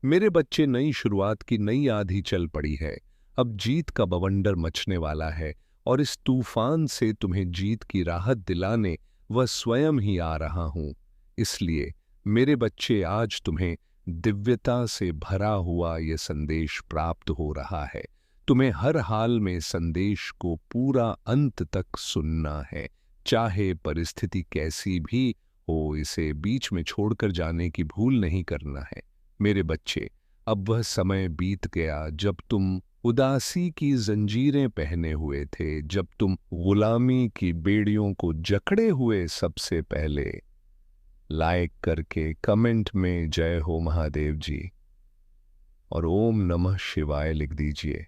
मेरे बच्चे, नई शुरुआत की नई आंधी चल पड़ी है। अब जीत का बवंडर मचने वाला है और इस तूफान से तुम्हें जीत की राहत दिलाने वह स्वयं ही आ रहा हूं। इसलिए मेरे बच्चे, आज तुम्हें दिव्यता से भरा हुआ यह संदेश प्राप्त हो रहा है। तुम्हें हर हाल में संदेश को पूरा अंत तक सुनना है। चाहे परिस्थिति कैसी भी हो, इसे बीच में छोड़कर जाने की भूल नहीं करना है। मेरे बच्चे, अब वह समय बीत गया जब तुम उदासी की जंजीरें पहने हुए थे, जब तुम गुलामी की बेड़ियों को जकड़े हुए। सबसे पहले लाइक करके कमेंट में जय हो महादेव जी और ओम नमः शिवाय लिख दीजिए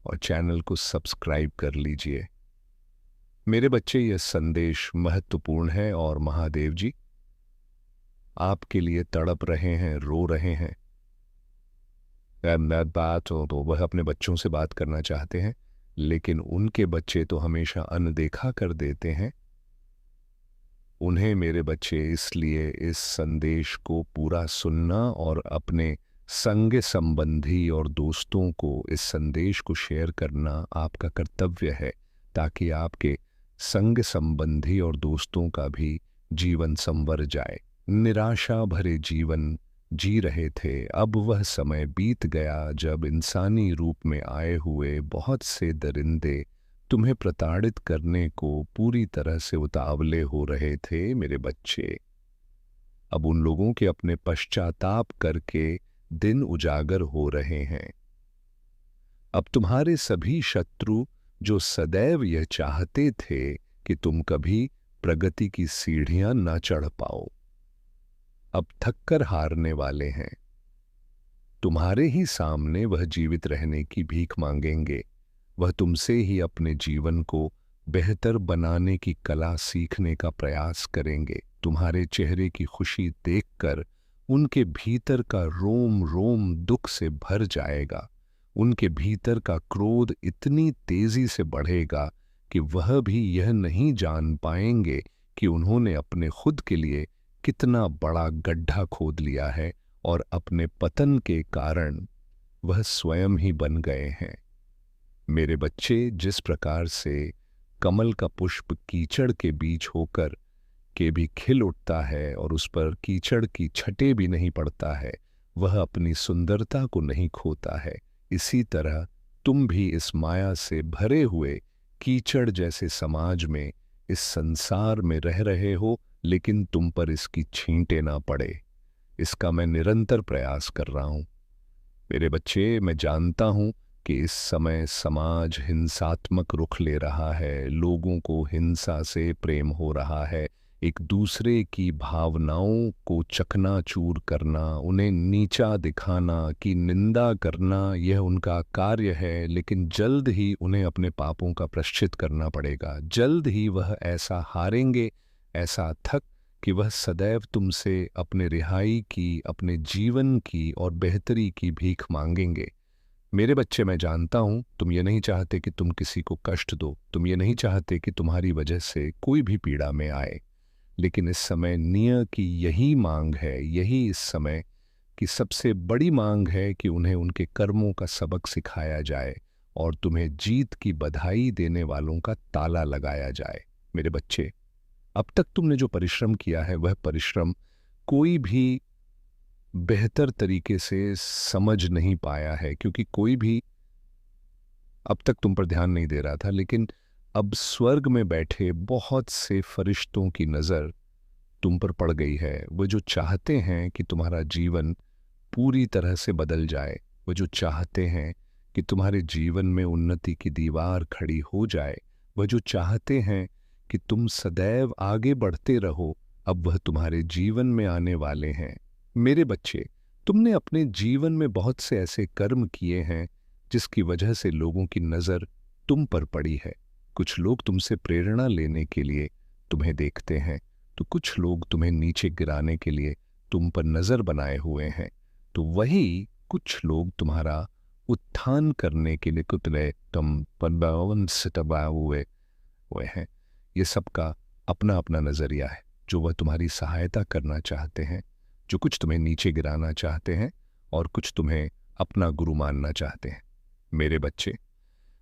और चैनल को सब्सक्राइब कर लीजिए। मेरे बच्चे, यह संदेश महत्वपूर्ण है और महादेव जी आपके लिए तड़प रहे हैं, रो रहे हैं। बात हो तो वह अपने बच्चों से बात करना चाहते हैं, लेकिन उनके बच्चे तो हमेशा अनदेखा कर देते हैं उन्हें। मेरे बच्चे, इसलिए इस संदेश को पूरा सुनना और अपने संग संबंधी और दोस्तों को इस संदेश को शेयर करना आपका कर्तव्य है, ताकि आपके संग संबंधी और दोस्तों का भी जीवन संवर जाए। निराशा भरे जीवन जी रहे थे, अब वह समय बीत गया जब इंसानी रूप में आए हुए बहुत से दरिंदे तुम्हें प्रताड़ित करने को पूरी तरह से उतावले हो रहे थे। मेरे बच्चे, अब उन लोगों के अपने पश्चाताप करके दिन उजागर हो रहे हैं। अब तुम्हारे सभी शत्रु जो सदैव यह चाहते थे कि तुम कभी प्रगति की सीढ़ियां न चढ़ पाओ, अब थककर हारने वाले हैं। तुम्हारे ही सामने वह जीवित रहने की भीख मांगेंगे। वह तुमसे ही अपने जीवन को बेहतर बनाने की कला सीखने का प्रयास करेंगे। तुम्हारे चेहरे की खुशी देखकर उनके भीतर का रोम रोम दुख से भर जाएगा। उनके भीतर का क्रोध इतनी तेजी से बढ़ेगा कि वह भी यह नहीं जान पाएंगे कि उन्होंने अपने खुद के लिए कितना बड़ा गड्ढा खोद लिया है और अपने पतन के कारण वह स्वयं ही बन गए हैं। मेरे बच्चे, जिस प्रकार से कमल का पुष्प कीचड़ के बीच होकर के भी खिल उठता है और उस पर कीचड़ की छटें भी नहीं पड़ता है, वह अपनी सुंदरता को नहीं खोता है, इसी तरह तुम भी इस माया से भरे हुए कीचड़ जैसे समाज में, इस संसार में रह रहे हो, लेकिन तुम पर इसकी छींटे ना पड़े, इसका मैं निरंतर प्रयास कर रहा हूं। मेरे बच्चे, मैं जानता हूं कि इस समय समाज हिंसात्मक रुख ले रहा है, लोगों को हिंसा से प्रेम हो रहा है। एक दूसरे की भावनाओं को चकनाचूर करना, उन्हें नीचा दिखाना, की निंदा करना, यह उनका कार्य है। लेकिन जल्द ही उन्हें अपने पापों का प्रायश्चित करना पड़ेगा। जल्द ही वह ऐसा हारेंगे, ऐसा थक कि वह सदैव तुमसे अपने रिहाई की, अपने जीवन की और बेहतरी की भीख मांगेंगे। मेरे बच्चे, मैं जानता हूं तुम ये नहीं चाहते कि तुम किसी को कष्ट दो, तुम ये नहीं चाहते कि तुम्हारी वजह से कोई भी पीड़ा में आए। लेकिन इस समय नियति की यही मांग है, यही इस समय की सबसे बड़ी मांग है कि उन्हें उनके कर्मों का सबक सिखाया जाए और तुम्हें जीत की बधाई देने वालों का ताला लगाया जाए। मेरे बच्चे, अब तक तुमने जो परिश्रम किया है, वह परिश्रम कोई भी बेहतर तरीके से समझ नहीं पाया है, क्योंकि कोई भी अब तक तुम पर ध्यान नहीं दे रहा था। लेकिन अब स्वर्ग में बैठे बहुत से फरिश्तों की नज़र तुम पर पड़ गई है। वो जो चाहते हैं कि तुम्हारा जीवन पूरी तरह से बदल जाए, वो जो चाहते हैं कि तुम्हारे जीवन में उन्नति की दीवार खड़ी हो जाए, वह जो चाहते हैं कि तुम सदैव आगे बढ़ते रहो, अब वह तुम्हारे जीवन में आने वाले हैं। मेरे बच्चे, तुमने अपने जीवन में बहुत से ऐसे कर्म किए हैं जिसकी वजह से लोगों की नज़र तुम पर पड़ी है। कुछ लोग तुमसे प्रेरणा लेने के लिए तुम्हें देखते हैं, तो कुछ लोग तुम्हें नीचे गिराने के लिए तुम पर नज़र बनाए हुए हैं। तो वही कुछ लोग तुम्हारा उत्थान करने के लिए कुतले तुम पनबावन से दबाए हुए हैं। ये सबका अपना अपना नज़रिया है। जो वह तुम्हारी सहायता करना चाहते हैं, जो कुछ तुम्हें नीचे गिराना चाहते हैं, और कुछ तुम्हें अपना गुरु मानना चाहते हैं। मेरे बच्चे,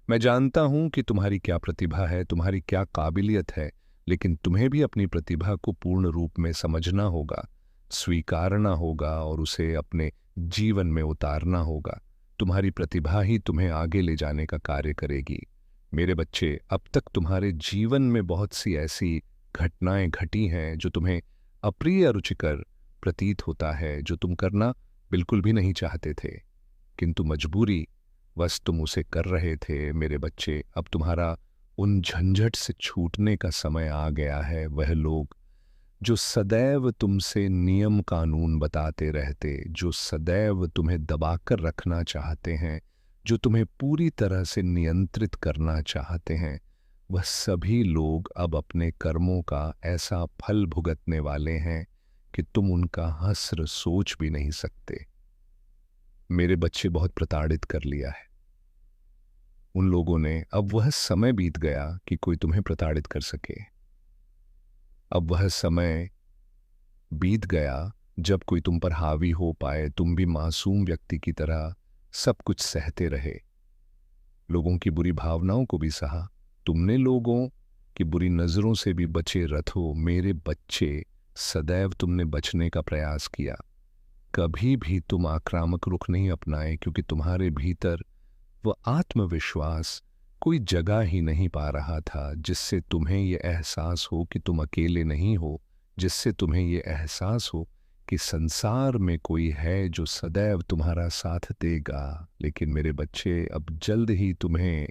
मैं जानता हूं कि तुम्हारी क्या प्रतिभा है, तुम्हारी क्या काबिलियत है, लेकिन तुम्हें भी अपनी प्रतिभा को पूर्ण रूप में समझना होगा, स्वीकारना होगा और उसे अपने जीवन में उतारना होगा। तुम्हारी प्रतिभा ही तुम्हें आगे ले जाने का कार्य करेगी। मेरे बच्चे, अब तक तुम्हारे जीवन में बहुत सी ऐसी घटनाएं घटी हैं जो तुम्हें अप्रिय रुचिकर प्रतीत होता है, जो तुम करना बिल्कुल भी नहीं चाहते थे, किंतु मजबूरी बस तुम उसे कर रहे थे। मेरे बच्चे, अब तुम्हारा उन झंझट से छूटने का समय आ गया है। वह लोग जो सदैव तुमसे नियम कानून बताते रहते, जो सदैव तुम्हें दबाकर रखना चाहते हैं, जो तुम्हें पूरी तरह से नियंत्रित करना चाहते हैं, वह सभी लोग अब अपने कर्मों का ऐसा फल भुगतने वाले हैं कि तुम उनका हस्र सोच भी नहीं सकते। मेरे बच्चे, बहुत प्रताड़ित कर लिया है उन लोगों ने। अब वह समय बीत गया कि कोई तुम्हें प्रताड़ित कर सके। अब वह समय बीत गया जब कोई तुम पर हावी हो पाए। तुम भी मासूम व्यक्ति की तरह सब कुछ सहते रहे, लोगों की बुरी भावनाओं को भी सहा, तुमने लोगों की बुरी नजरों से भी बचे रहो। मेरे बच्चे, सदैव तुमने बचने का प्रयास किया, कभी भी तुम आक्रामक रुख नहीं अपनाए, क्योंकि तुम्हारे भीतर वह आत्मविश्वास कोई जगह ही नहीं पा रहा था, जिससे तुम्हें यह एहसास हो कि तुम अकेले नहीं हो, जिससे तुम्हें यह एहसास हो कि संसार में कोई है जो सदैव तुम्हारा साथ देगा। लेकिन मेरे बच्चे, अब जल्द ही तुम्हें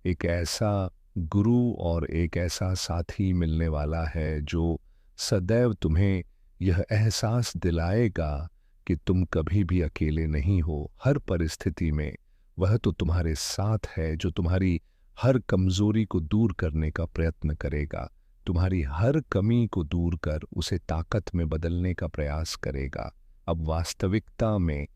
एक ऐसा गुरु और एक ऐसा साथी मिलने वाला है जो सदैव तुम्हें यह एहसास दिलाएगा कि तुम कभी भी अकेले नहीं हो। हर परिस्थिति में वह तो तुम्हारे साथ है, जो तुम्हारी हर कमजोरी को दूर करने का प्रयत्न करेगा, तुम्हारी हर कमी को दूर कर उसे ताकत में बदलने का प्रयास करेगा। अब वास्तविकता में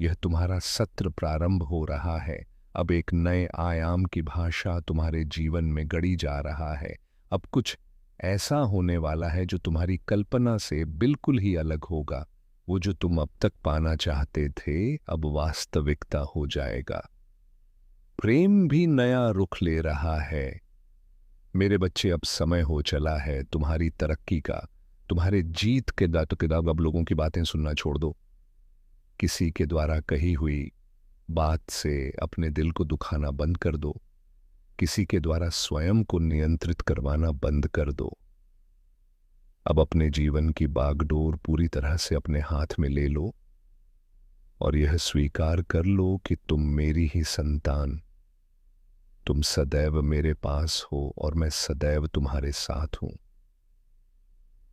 यह तुम्हारा सत्र प्रारंभ हो रहा है। अब एक नए आयाम की भाषा तुम्हारे जीवन में गढ़ी जा रहा है। अब कुछ ऐसा होने वाला है जो तुम्हारी कल्पना से बिल्कुल ही अलग होगा। वो जो तुम अब तक पाना चाहते थे, अब वास्तविकता हो जाएगा। प्रेम भी नया रुख ले रहा है। मेरे बच्चे, अब समय हो चला है तुम्हारी तरक्की का, तुम्हारे जीत के दाव। अब लोगों की बातें सुनना छोड़ दो। किसी के द्वारा कही हुई बात से अपने दिल को दुखाना बंद कर दो। किसी के द्वारा स्वयं को नियंत्रित करवाना बंद कर दो। अब अपने जीवन की बागडोर पूरी तरह से अपने हाथ में ले लो और यह स्वीकार कर लो कि तुम मेरी ही संतान, तुम सदैव मेरे पास हो और मैं सदैव तुम्हारे साथ हूं।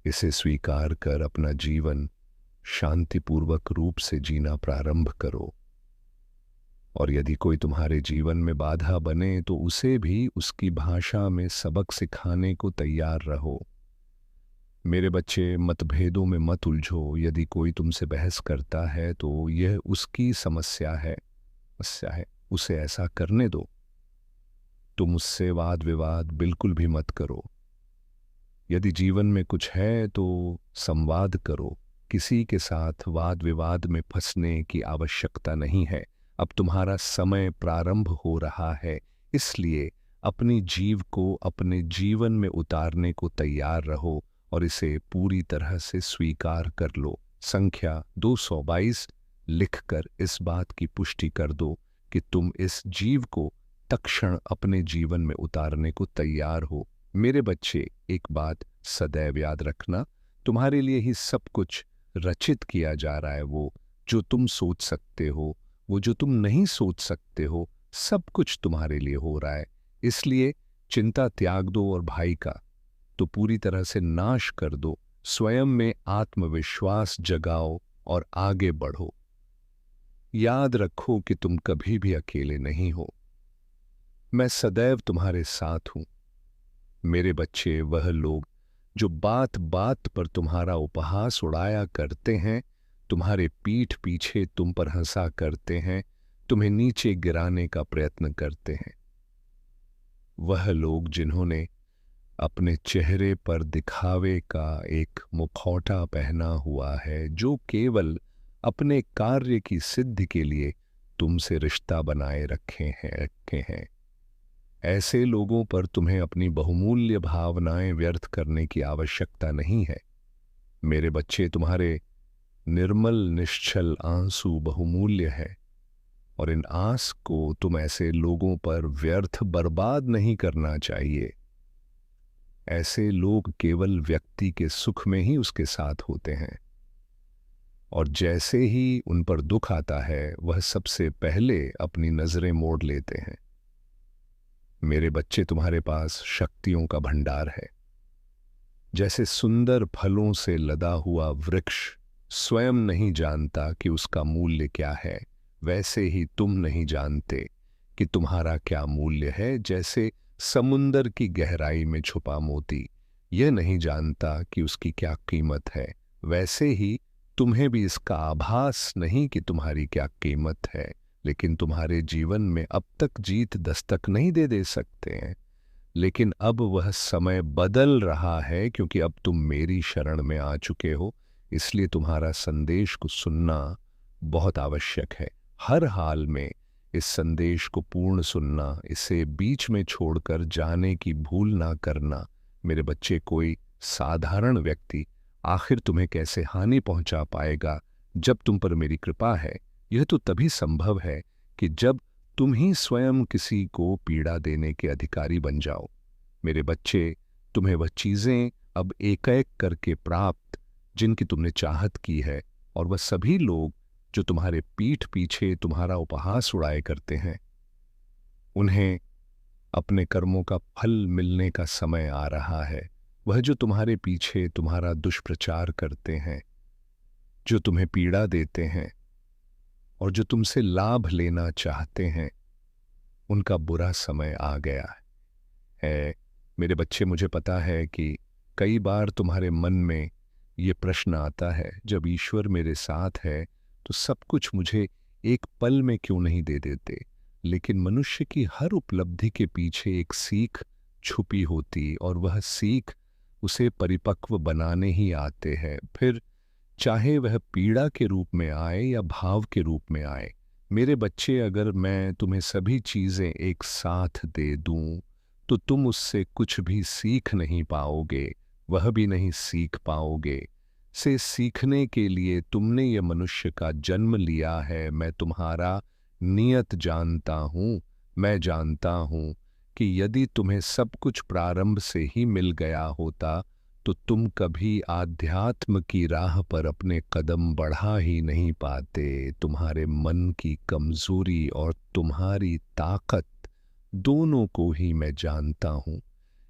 इसे स्वीकार कर अपना जीवन शांतिपूर्वक रूप से जीना प्रारंभ करो। और यदि कोई तुम्हारे जीवन में बाधा बने तो उसे भी उसकी भाषा में सबक सिखाने को तैयार रहो। मेरे बच्चे, मतभेदों में मत उलझो। यदि कोई तुमसे बहस करता है तो यह उसकी समस्या है, उसे ऐसा करने दो। तुम उससे वाद विवाद बिल्कुल भी मत करो। यदि जीवन में कुछ है तो संवाद करो। किसी के साथ वाद विवाद में फंसने की आवश्यकता नहीं है। अब तुम्हारा समय प्रारंभ हो रहा है, इसलिए अपनी जीव को अपने जीवन में उतारने को तैयार रहो और इसे पूरी तरह से स्वीकार कर लो। संख्या 222 लिखकर इस बात की पुष्टि कर दो कि तुम इस जीव को तत्क्षण अपने जीवन में उतारने को तैयार हो। मेरे बच्चे, एक बात सदैव याद रखना, तुम्हारे लिए ही सब कुछ रचित किया जा रहा है। वो जो तुम सोच सकते हो, वो जो तुम नहीं सोच सकते हो, सब कुछ तुम्हारे लिए हो रहा है। इसलिए चिंता त्याग दो और भाई का तो पूरी तरह से नाश कर दो। स्वयं में आत्मविश्वास जगाओ और आगे बढ़ो। याद रखो कि तुम कभी भी अकेले नहीं हो। मैं सदैव तुम्हारे साथ हूं। मेरे बच्चे, वह लोग जो बात बात पर तुम्हारा उपहास उड़ाया करते हैं, तुम्हारे पीठ पीछे तुम पर हंसा करते हैं, तुम्हें नीचे गिराने का प्रयत्न करते हैं, वह लोग जिन्होंने अपने चेहरे पर दिखावे का एक मुखौटा पहना हुआ है, जो केवल अपने कार्य की सिद्धि के लिए तुमसे रिश्ता बनाए रखे हैं। ऐसे लोगों पर तुम्हें अपनी बहुमूल्य भावनाएं व्यर्थ करने की आवश्यकता नहीं है। मेरे बच्चे, तुम्हारे निर्मल निश्चल आंसू बहुमूल्य है, और इन आंस को तुम ऐसे लोगों पर व्यर्थ बर्बाद नहीं करना चाहिए। ऐसे लोग केवल व्यक्ति के सुख में ही उसके साथ होते हैं, और जैसे ही उन पर दुख आता है वह सबसे पहले अपनी नजरें मोड़ लेते हैं। मेरे बच्चे, तुम्हारे पास शक्तियों का भंडार है। जैसे सुंदर फलों से लदा हुआ वृक्ष स्वयं नहीं जानता कि उसका मूल्य क्या है, वैसे ही तुम नहीं जानते कि तुम्हारा क्या मूल्य है। जैसे समुंदर की गहराई में छुपा मोती यह नहीं जानता कि उसकी क्या कीमत है, वैसे ही तुम्हें भी इसका आभास नहीं कि तुम्हारी क्या कीमत है। लेकिन तुम्हारे जीवन में अब तक जीत दस्तक नहीं दे सकते हैं। लेकिन अब वह समय बदल रहा है, क्योंकि अब तुम मेरी शरण में आ चुके हो। इसलिए तुम्हारा संदेश को सुनना बहुत आवश्यक है। हर हाल में इस संदेश को पूर्ण सुनना, इसे बीच में छोड़कर जाने की भूल ना करना। मेरे बच्चे, कोई साधारण व्यक्ति आखिर तुम्हें कैसे हानि पहुंचा पाएगा जब तुम पर मेरी कृपा है। यह तो तभी संभव है कि जब तुम ही स्वयं किसी को पीड़ा देने के अधिकारी बन जाओ। मेरे बच्चे, तुम्हें वह चीजें अब एक एक करके प्राप्त जिनकी तुमने चाहत की है, और वह सभी लोग जो तुम्हारे पीठ पीछे तुम्हारा उपहास उड़ाए करते हैं, उन्हें अपने कर्मों का फल मिलने का समय आ रहा है। वह जो तुम्हारे पीछे तुम्हारा दुष्प्रचार करते हैं, जो तुम्हें पीड़ा देते हैं और जो तुमसे लाभ लेना चाहते हैं, उनका बुरा समय आ गया है। मेरे बच्चे, मुझे पता है कि कई बार तुम्हारे मन में ये प्रश्न आता है, जब ईश्वर मेरे साथ है तो सब कुछ मुझे एक पल में क्यों नहीं दे देते। लेकिन मनुष्य की हर उपलब्धि के पीछे एक सीख छुपी होती, और वह सीख उसे परिपक्व बनाने ही आते हैं। फिर चाहे वह पीड़ा के रूप में आए या भाव के रूप में आए। मेरे बच्चे, अगर मैं तुम्हें सभी चीजें एक साथ दे दूं तो तुम उससे कुछ भी सीख नहीं पाओगे, वह भी नहीं सीख पाओगे। से सीखने के लिए तुमने ये मनुष्य का जन्म लिया है। मैं तुम्हारा नियत जानता हूँ। मैं जानता हूँ कि यदि तुम्हें सब कुछ प्रारंभ से ही मिल गया होता तो तुम कभी आध्यात्म की राह पर अपने कदम बढ़ा ही नहीं पाते। तुम्हारे मन की कमजोरी और तुम्हारी ताकत दोनों को ही मैं जानता हूँ।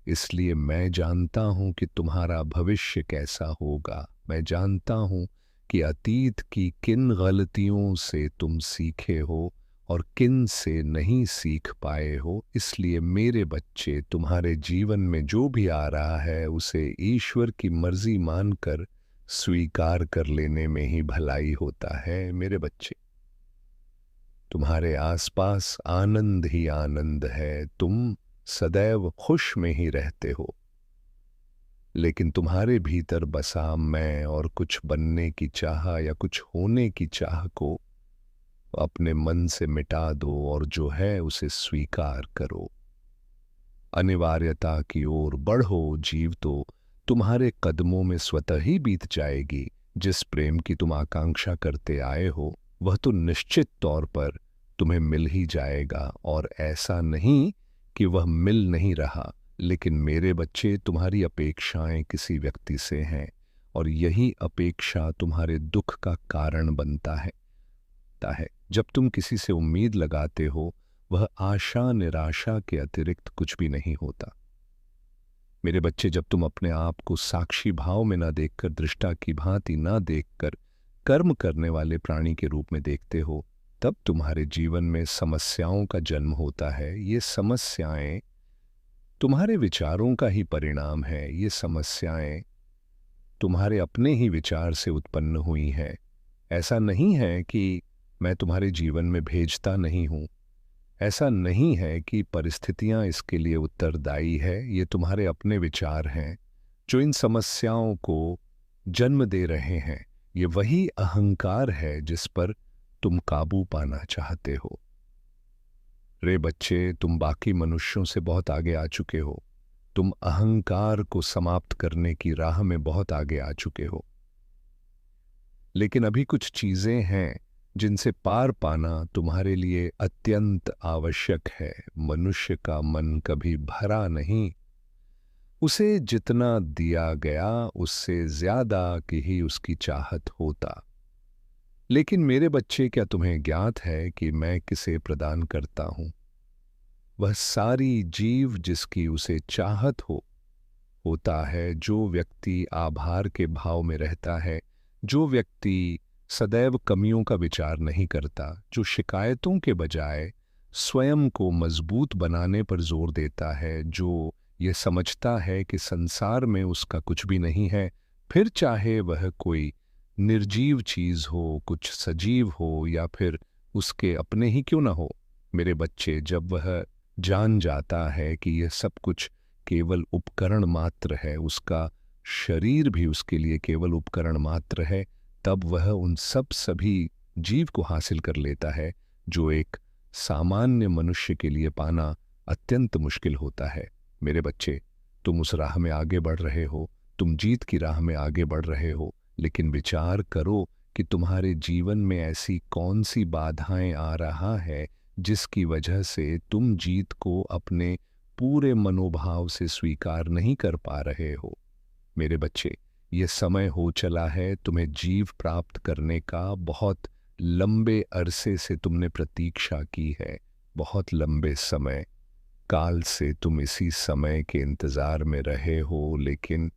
इसलिए मैं जानता हूँ कि तुम्हारा भविष्य कैसा होगा। मैं जानता हूँ कि अतीत की किन गलतियों से तुम सीखे हो और किन से नहीं सीख पाए हो। इसलिए मेरे बच्चे, तुम्हारे जीवन में जो भी आ रहा है उसे ईश्वर की मर्जी मानकर स्वीकार कर लेने में ही भलाई होता है। मेरे बच्चे, तुम्हारे आसपास आनंद ही आनंद है। तुम सदैव खुश में ही रहते हो, लेकिन तुम्हारे भीतर बसा मैं और कुछ बनने की चाह या कुछ होने की चाह को अपने मन से मिटा दो, और जो है उसे स्वीकार करो। अनिवार्यता की ओर बढ़ो। जीव तो तुम्हारे कदमों में स्वतः ही बीत जाएगी। जिस प्रेम की तुम आकांक्षा करते आए हो वह तो निश्चित तौर पर तुम्हें मिल ही जाएगा। और ऐसा नहीं कि वह मिल नहीं रहा, लेकिन मेरे बच्चे, तुम्हारी अपेक्षाएं किसी व्यक्ति से हैं, और यही अपेक्षा तुम्हारे दुख का कारण बनता है। जब तुम किसी से उम्मीद लगाते हो, वह आशा निराशा के अतिरिक्त कुछ भी नहीं होता। मेरे बच्चे, जब तुम अपने आप को साक्षी भाव में ना देखकर, दृष्टा की भांति ना देखकर कर्म करने वाले प्राणी के रूप में देखते हो, तब तुम्हारे जीवन में समस्याओं का जन्म होता है। ये समस्याएं तुम्हारे विचारों का ही परिणाम है। ये समस्याएं तुम्हारे अपने ही विचार से उत्पन्न हुई हैं। ऐसा नहीं है कि मैं तुम्हारे जीवन में भेजता नहीं हूं। ऐसा नहीं है कि परिस्थितियां इसके लिए उत्तरदायी है। ये तुम्हारे अपने विचार हैं जो इन समस्याओं को जन्म दे रहे हैं। ये वही अहंकार है जिस पर तुम काबू पाना चाहते हो। रे बच्चे, तुम बाकी मनुष्यों से बहुत आगे आ चुके हो। तुम अहंकार को समाप्त करने की राह में बहुत आगे आ चुके हो। लेकिन अभी कुछ चीजें हैं जिनसे पार पाना तुम्हारे लिए अत्यंत आवश्यक है। मनुष्य का मन कभी भरा नहीं। उसे जितना दिया गया उससे ज्यादा की ही उसकी चाहत होता। लेकिन मेरे बच्चे, क्या तुम्हें ज्ञात है कि मैं किसे प्रदान करता हूं? वह सारी जीव जिसकी उसे चाहत होता है। जो व्यक्ति आभार के भाव में रहता है, जो व्यक्ति सदैव कमियों का विचार नहीं करता, जो शिकायतों के बजाय स्वयं को मजबूत बनाने पर जोर देता है, जो ये समझता है कि संसार में उसका कुछ भी नहीं है, फिर चाहे वह कोई निर्जीव चीज हो, कुछ सजीव हो, या फिर उसके अपने ही क्यों ना हो। मेरे बच्चे, जब वह जान जाता है कि यह सब कुछ केवल उपकरण मात्र है, उसका शरीर भी उसके लिए केवल उपकरण मात्र है, तब वह उन सभी जीव को हासिल कर लेता है जो एक सामान्य मनुष्य के लिए पाना अत्यंत मुश्किल होता है। मेरे बच्चे, तुम उस राह में आगे बढ़ रहे हो, तुम जीत की राह में आगे बढ़ रहे हो, लेकिन विचार करो कि तुम्हारे जीवन में ऐसी कौन सी बाधाएं आ रहा है जिसकी वजह से तुम जीत को अपने पूरे मनोभाव से स्वीकार नहीं कर पा रहे हो। मेरे बच्चे, ये समय हो चला है तुम्हें जीव प्राप्त करने का। बहुत लंबे अरसे से तुमने प्रतीक्षा की है, बहुत लंबे समय काल से तुम इसी समय के इंतजार में रहे हो। लेकिन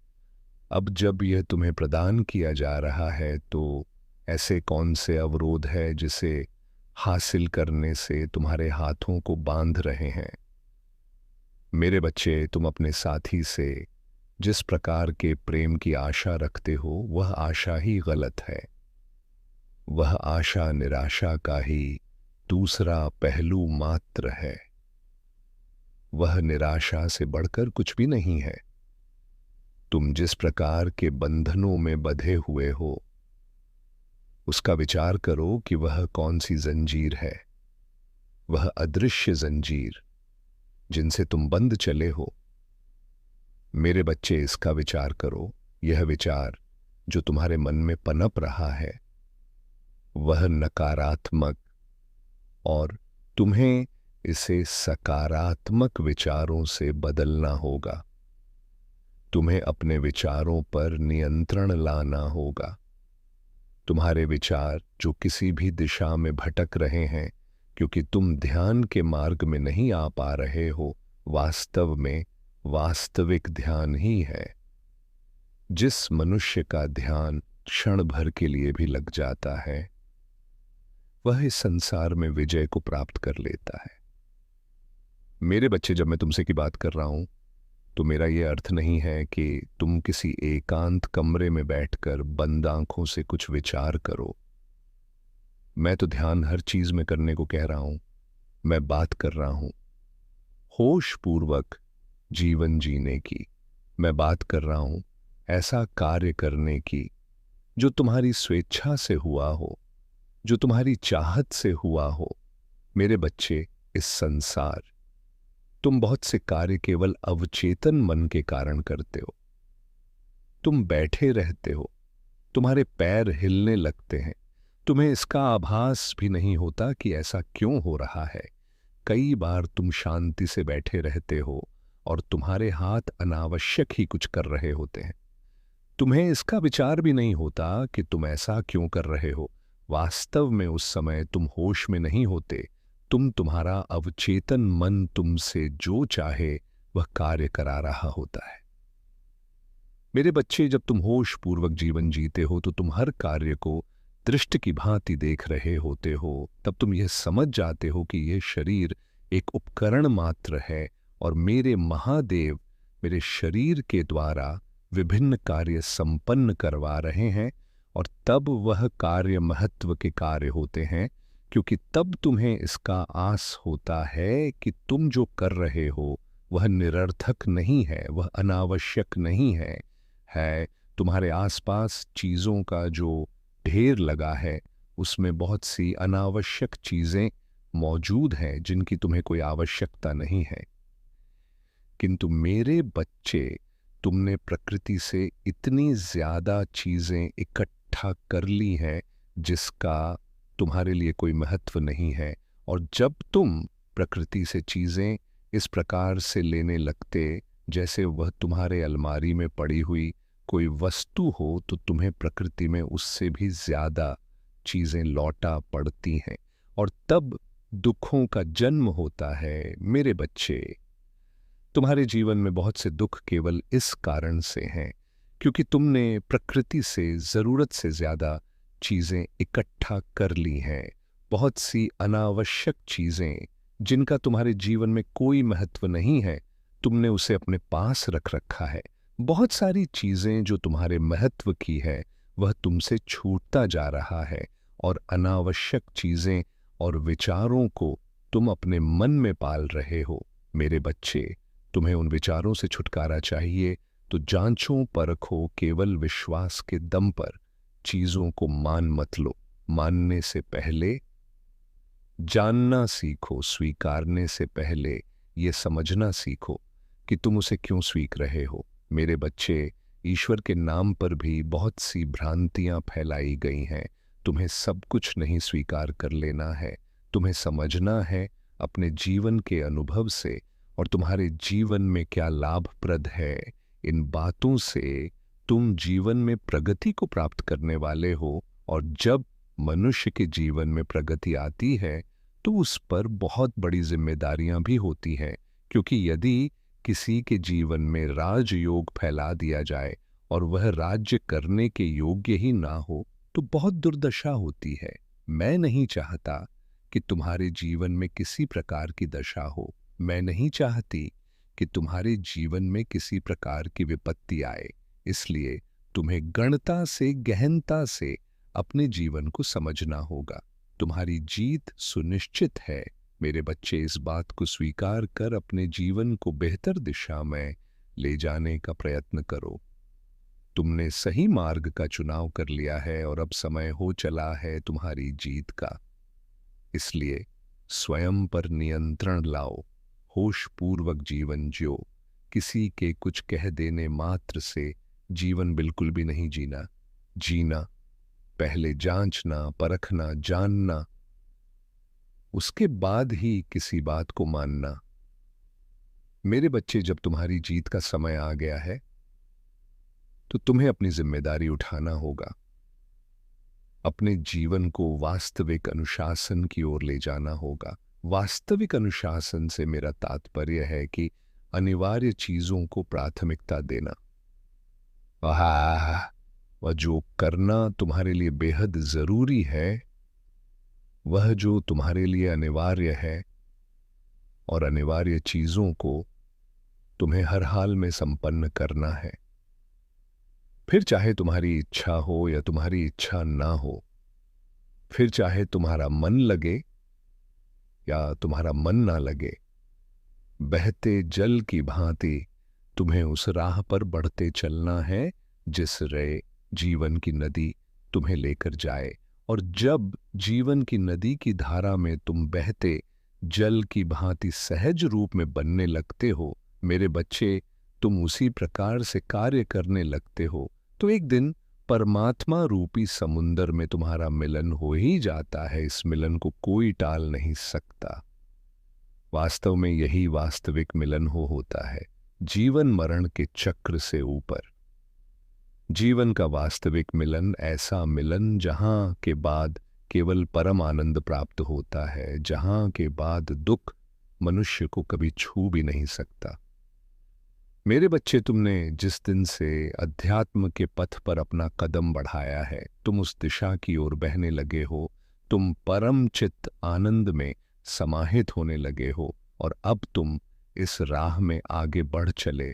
अब जब यह तुम्हें प्रदान किया जा रहा है तो ऐसे कौन से अवरोध है जिसे हासिल करने से तुम्हारे हाथों को बांध रहे हैं? मेरे बच्चे, तुम अपने साथी से जिस प्रकार के प्रेम की आशा रखते हो, वह आशा ही गलत है। वह आशा निराशा का ही दूसरा पहलू मात्र है। वह निराशा से बढ़कर कुछ भी नहीं है। तुम जिस प्रकार के बंधनों में बंधे हुए हो, उसका विचार करो कि वह कौन सी जंजीर है। वह अदृश्य जंजीर जिनसे तुम बंध चले हो। मेरे बच्चे, इसका विचार करो। यह विचार जो तुम्हारे मन में पनप रहा है वह नकारात्मक, और तुम्हें इसे सकारात्मक विचारों से बदलना होगा। तुम्हें अपने विचारों पर नियंत्रण लाना होगा। तुम्हारे विचार जो किसी भी दिशा में भटक रहे हैं क्योंकि तुम ध्यान के मार्ग में नहीं आ पा रहे हो, वास्तव में वास्तविक ध्यान ही है। जिस मनुष्य का ध्यान क्षण भर के लिए भी लग जाता है, वह इस संसार में विजय को प्राप्त कर लेता है। मेरे बच्चे, जब मैं तुमसे की बात कर रहा हूं तो मेरा यह अर्थ नहीं है कि तुम किसी एकांत कमरे में बैठकर बंद आंखों से कुछ विचार करो। मैं तो ध्यान हर चीज में करने को कह रहा हूं। मैं बात कर रहा हूं होश पूर्वक जीवन जीने की। मैं बात कर रहा हूं ऐसा कार्य करने की जो तुम्हारी स्वेच्छा से हुआ हो, जो तुम्हारी चाहत से हुआ हो। मेरे बच्चे, इस संसार तुम बहुत से कार्य केवल अवचेतन मन के कारण करते हो। तुम बैठे रहते हो, तुम्हारे पैर हिलने लगते हैं, तुम्हें इसका आभास भी नहीं होता कि ऐसा क्यों हो रहा है। कई बार तुम शांति से बैठे रहते हो और तुम्हारे हाथ अनावश्यक ही कुछ कर रहे होते हैं। तुम्हें इसका विचार भी नहीं होता कि तुम ऐसा क्यों कर रहे हो। वास्तव में उस समय तुम होश में नहीं होते। तुम्हारा अवचेतन मन तुमसे जो चाहे वह कार्य करा रहा होता है। मेरे बच्चे, जब तुम होश पूर्वक जीवन जीते हो तो तुम हर कार्य को दृष्टि की भांति देख रहे होते हो। तब तुम यह समझ जाते हो कि यह शरीर एक उपकरण मात्र है और मेरे महादेव मेरे शरीर के द्वारा विभिन्न कार्य संपन्न करवा रहे हैं। और तब वह कार्य महत्व के कार्य होते हैं, क्योंकि तब तुम्हें इसका आस होता है कि तुम जो कर रहे हो वह निरर्थक नहीं है, वह अनावश्यक नहीं है। तुम्हारे आसपास चीज़ों का जो ढेर लगा है उसमें बहुत सी अनावश्यक चीजें मौजूद हैं जिनकी तुम्हें कोई आवश्यकता नहीं है। किंतु मेरे बच्चे, तुमने प्रकृति से इतनी ज्यादा चीजें इकट्ठा कर ली हैं जिसका तुम्हारे लिए कोई महत्व नहीं है। और जब तुम प्रकृति से चीजें इस प्रकार से लेने लगते जैसे वह तुम्हारे अलमारी में पड़ी हुई कोई वस्तु हो, तो तुम्हें प्रकृति में उससे भी ज्यादा चीजें लौटा पड़ती हैं और तब दुखों का जन्म होता है। मेरे बच्चे, तुम्हारे जीवन में बहुत से दुख केवल इस कारण से हैं क्योंकि तुमने प्रकृति से जरूरत से ज्यादा चीजें इकट्ठा कर ली हैं। बहुत सी अनावश्यक चीजें जिनका तुम्हारे जीवन में कोई महत्व नहीं है, तुमने उसे अपने पास रख रखा है। बहुत सारी चीजें जो तुम्हारे महत्व की है वह तुमसे छूटता जा रहा है और अनावश्यक चीजें और विचारों को तुम अपने मन में पाल रहे हो। मेरे बच्चे, तुम्हें उन विचारों से छुटकारा चाहिए तो जांचो परखो, केवल विश्वास के दम पर चीजों को मान मत लो। मानने से पहले जानना सीखो, स्वीकारने से पहले ये समझना सीखो कि तुम उसे क्यों स्वीक रहे हो। मेरे बच्चे, ईश्वर के नाम पर भी बहुत सी भ्रांतियां फैलाई गई हैं। तुम्हें सब कुछ नहीं स्वीकार कर लेना है, तुम्हें समझना है अपने जीवन के अनुभव से और तुम्हारे जीवन में क्या लाभप्रद है। इन बातों से तुम जीवन में प्रगति को प्राप्त करने वाले हो और जब मनुष्य के जीवन में प्रगति आती है तो उस पर बहुत बड़ी जिम्मेदारियां भी होती हैं, क्योंकि यदि किसी के जीवन में राजयोग फैला दिया जाए और वह राज्य करने के योग्य ही ना हो तो बहुत दुर्दशा होती है। मैं नहीं चाहता कि तुम्हारे जीवन में किसी प्रकार की दशा हो। मैं नहीं चाहती कि तुम्हारे जीवन में किसी प्रकार की विपत्ति आए। इसलिए तुम्हें गणता से, गहनता से अपने जीवन को समझना होगा। तुम्हारी जीत सुनिश्चित है। मेरे बच्चे, इस बात को स्वीकार कर अपने जीवन को बेहतर दिशा में ले जाने का प्रयत्न करो। तुमने सही मार्ग का चुनाव कर लिया है और अब समय हो चला है तुम्हारी जीत का। इसलिए स्वयं पर नियंत्रण लाओ, होशपूर्वक जीवन जियो। किसी के कुछ कह देने मात्र से जीवन बिल्कुल भी नहीं जीना पहले जांचना, परखना, जानना, उसके बाद ही किसी बात को मानना। मेरे बच्चे, जब तुम्हारी जीत का समय आ गया है तो तुम्हें अपनी जिम्मेदारी उठाना होगा। अपने जीवन को वास्तविक अनुशासन की ओर ले जाना होगा। वास्तविक अनुशासन से मेरा तात्पर्य है कि अनिवार्य चीजों को प्राथमिकता देना। वह जो करना तुम्हारे लिए बेहद जरूरी है, वह जो तुम्हारे लिए अनिवार्य है, और अनिवार्य चीजों को तुम्हें हर हाल में संपन्न करना है। फिर चाहे तुम्हारी इच्छा हो या तुम्हारी इच्छा ना हो, फिर चाहे तुम्हारा मन लगे या तुम्हारा मन ना लगे, बहते जल की भांति तुम्हें उस राह पर बढ़ते चलना है जिस रे जीवन की नदी तुम्हें लेकर जाए। और जब जीवन की नदी की धारा में तुम बहते जल की भांति सहज रूप में बनने लगते हो, मेरे बच्चे, तुम उसी प्रकार से कार्य करने लगते हो तो एक दिन परमात्मा रूपी समुंदर में तुम्हारा मिलन हो ही जाता है। इस मिलन को कोई टाल नहीं सकता। वास्तव में यही वास्तविक मिलन होता है, जीवन मरण के चक्र से ऊपर। जीवन का वास्तविक मिलन ऐसा मिलन जहां के बाद केवल परम आनंद प्राप्त होता है, जहां के बाद दुख मनुष्य को कभी छू भी नहीं सकता। मेरे बच्चे, तुमने जिस दिन से अध्यात्म के पथ पर अपना कदम बढ़ाया है, तुम उस दिशा की ओर बहने लगे हो। तुम परम चित्त आनंद में समाहित होने लगे हो और अब तुम इस राह में आगे बढ़ चले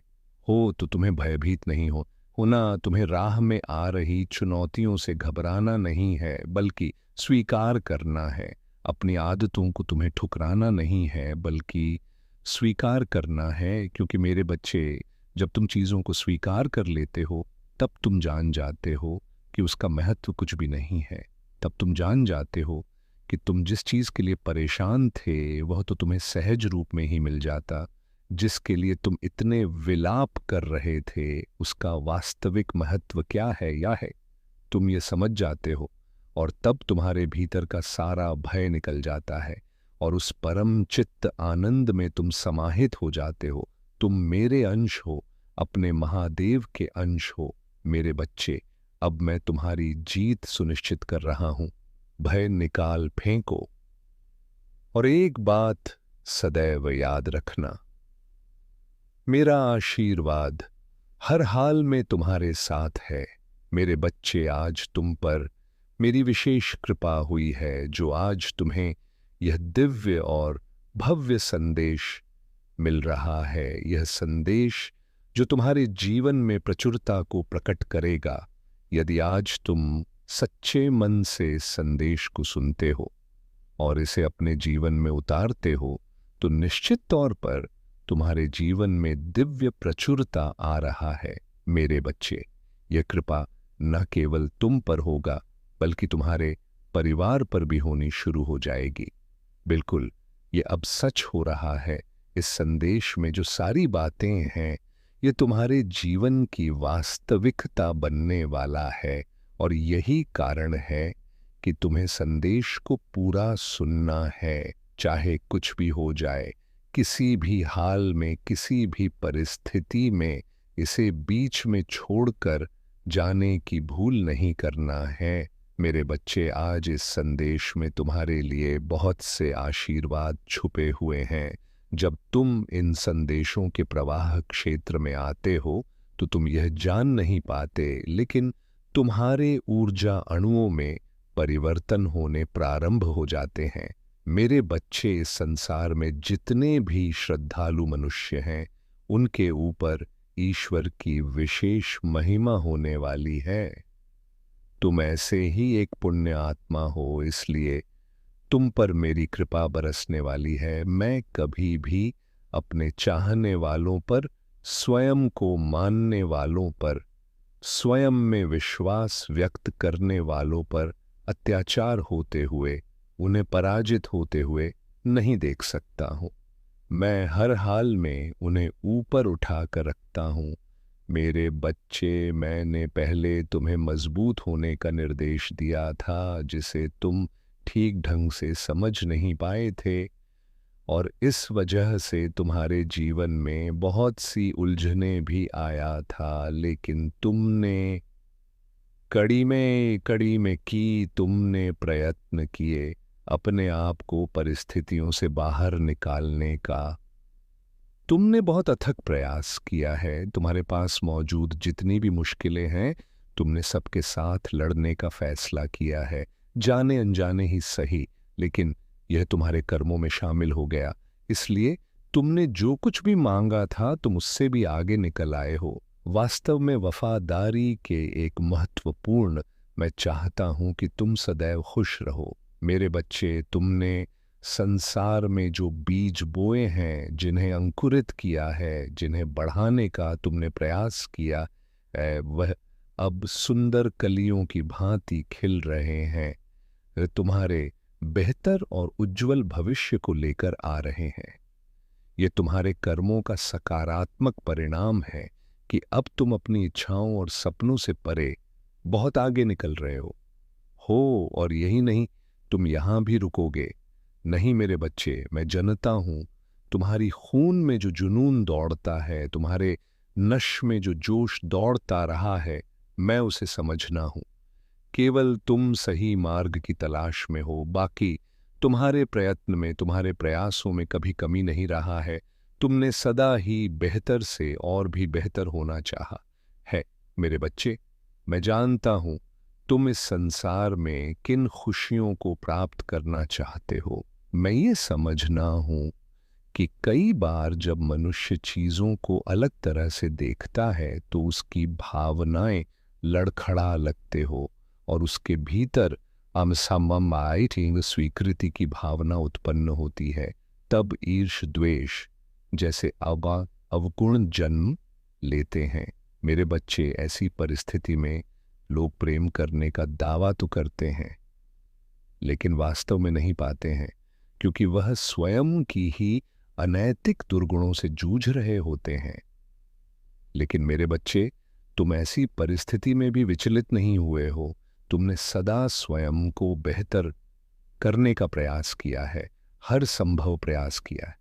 हो तो तुम्हें भयभीत नहीं होना। तुम्हें राह में आ रही चुनौतियों से घबराना नहीं है, बल्कि स्वीकार करना है। अपनी आदतों को तुम्हें ठुकराना नहीं है, बल्कि स्वीकार करना है। क्योंकि मेरे बच्चे, जब तुम चीजों को स्वीकार कर लेते हो तब तुम जान जाते हो कि उसका महत्व कुछ भी नहीं है। तब तुम जान जाते हो कि तुम जिस चीज़ के लिए परेशान थे वह तो तुम्हें सहज रूप में ही मिल जाता। जिसके लिए तुम इतने विलाप कर रहे थे उसका वास्तविक महत्व क्या है या है, तुम ये समझ जाते हो। और तब तुम्हारे भीतर का सारा भय निकल जाता है और उस परम चित्त आनंद में तुम समाहित हो जाते हो। तुम मेरे अंश हो, अपने महादेव के अंश हो। मेरे बच्चे, अब मैं तुम्हारी जीत सुनिश्चित कर रहा हूं। भय निकाल फेंको। और एक बात सदैव याद रखना, मेरा आशीर्वाद हर हाल में तुम्हारे साथ है। मेरे बच्चे, आज तुम पर मेरी विशेष कृपा हुई है जो आज तुम्हें यह दिव्य और भव्य संदेश मिल रहा है। यह संदेश जो तुम्हारे जीवन में प्रचुरता को प्रकट करेगा। यदि आज तुम सच्चे मन से संदेश को सुनते हो और इसे अपने जीवन में उतारते हो तो निश्चित तौर पर तुम्हारे जीवन में दिव्य प्रचुरता आ रहा है। मेरे बच्चे, यह कृपा न केवल तुम पर होगा बल्कि तुम्हारे परिवार पर भी होनी शुरू हो जाएगी। बिल्कुल, ये अब सच हो रहा है। इस संदेश में जो सारी बातें हैं ये तुम्हारे जीवन की वास्तविकता बनने वाला है। और यही कारण है कि तुम्हें संदेश को पूरा सुनना है, चाहे कुछ भी हो जाए। किसी भी हाल में, किसी भी परिस्थिति में इसे बीच में छोड़कर जाने की भूल नहीं करना है। मेरे बच्चे, आज इस संदेश में तुम्हारे लिए बहुत से आशीर्वाद छुपे हुए हैं। जब तुम इन संदेशों के प्रवाह क्षेत्र में आते हो तो तुम यह जान नहीं पाते, लेकिन तुम्हारे ऊर्जा अणुओं में परिवर्तन होने प्रारंभ हो जाते हैं। मेरे बच्चे, इस संसार में जितने भी श्रद्धालु मनुष्य हैं उनके ऊपर ईश्वर की विशेष महिमा होने वाली है। तुम ऐसे ही एक पुण्य आत्मा हो, इसलिए तुम पर मेरी कृपा बरसने वाली है। मैं कभी भी अपने चाहने वालों पर, स्वयं को मानने वालों पर, स्वयं में विश्वास व्यक्त करने वालों पर अत्याचार होते हुए, उन्हें पराजित होते हुए नहीं देख सकता हूँ। मैं हर हाल में उन्हें ऊपर उठा कर रखता हूँ। मेरे बच्चे, मैंने पहले तुम्हें मजबूत होने का निर्देश दिया था जिसे तुम ठीक ढंग से समझ नहीं पाए थे और इस वजह से तुम्हारे जीवन में बहुत सी उलझनें भी आया था। लेकिन तुमने कड़ी में की, तुमने प्रयत्न किए अपने आप को परिस्थितियों से बाहर निकालने का। तुमने बहुत अथक प्रयास किया है। तुम्हारे पास मौजूद जितनी भी मुश्किलें हैं तुमने सबके साथ लड़ने का फैसला किया है, जाने अनजाने ही सही, लेकिन यह तुम्हारे कर्मों में शामिल हो गया। इसलिए तुमने जो कुछ भी मांगा था तुम उससे भी आगे निकल आए हो। वास्तव में वफादारी के एक महत्वपूर्ण, मैं चाहता हूं कि तुम सदैव खुश रहो। मेरे बच्चे, तुमने संसार में जो बीज बोए हैं, जिन्हें अंकुरित किया है, जिन्हें बढ़ाने का तुमने प्रयास किया है, वह अब सुंदर कलियों की भांति खिल रहे हैं। वे तुम्हारे बेहतर और उज्जवल भविष्य को लेकर आ रहे हैं। ये तुम्हारे कर्मों का सकारात्मक परिणाम है कि अब तुम अपनी इच्छाओं और सपनों से परे बहुत आगे निकल रहे हो। और यही नहीं, तुम यहां भी रुकोगे नहीं। मेरे बच्चे, मैं जानता हूं तुम्हारी खून में जो जुनून दौड़ता है, तुम्हारे नश में जो जोश दौड़ता रहा है, मैं उसे समझना हूं। केवल तुम सही मार्ग की तलाश में हो। बाकी तुम्हारे प्रयत्न में, तुम्हारे प्रयासों में कभी कमी नहीं रहा है। तुमने सदा ही बेहतर से और भी बेहतर होना चाहा है। मेरे बच्चे, मैं जानता हूं तुम इस संसार में किन खुशियों को प्राप्त करना चाहते हो। मैं ये समझना हूं कि कई बार जब मनुष्य चीजों को अलग तरह से देखता है तो उसकी भावनाएं लड़खड़ा लगते हो और उसके भीतर अमसममाइटिंग स्वीकृति की भावना उत्पन्न होती है। तब ईर्ष द्वेष जैसे अवगुण जन्म लेते हैं। मेरे बच्चे, ऐसी परिस्थिति में लोग प्रेम करने का दावा तो करते हैं, लेकिन वास्तव में नहीं पाते हैं, क्योंकि वह स्वयं की ही अनैतिक दुर्गुणों से जूझ रहे होते हैं। लेकिन मेरे बच्चे, तुम ऐसी परिस्थिति में भी विचलित नहीं हुए हो। तुमने सदा स्वयं को बेहतर करने का प्रयास किया है, हर संभव प्रयास किया है।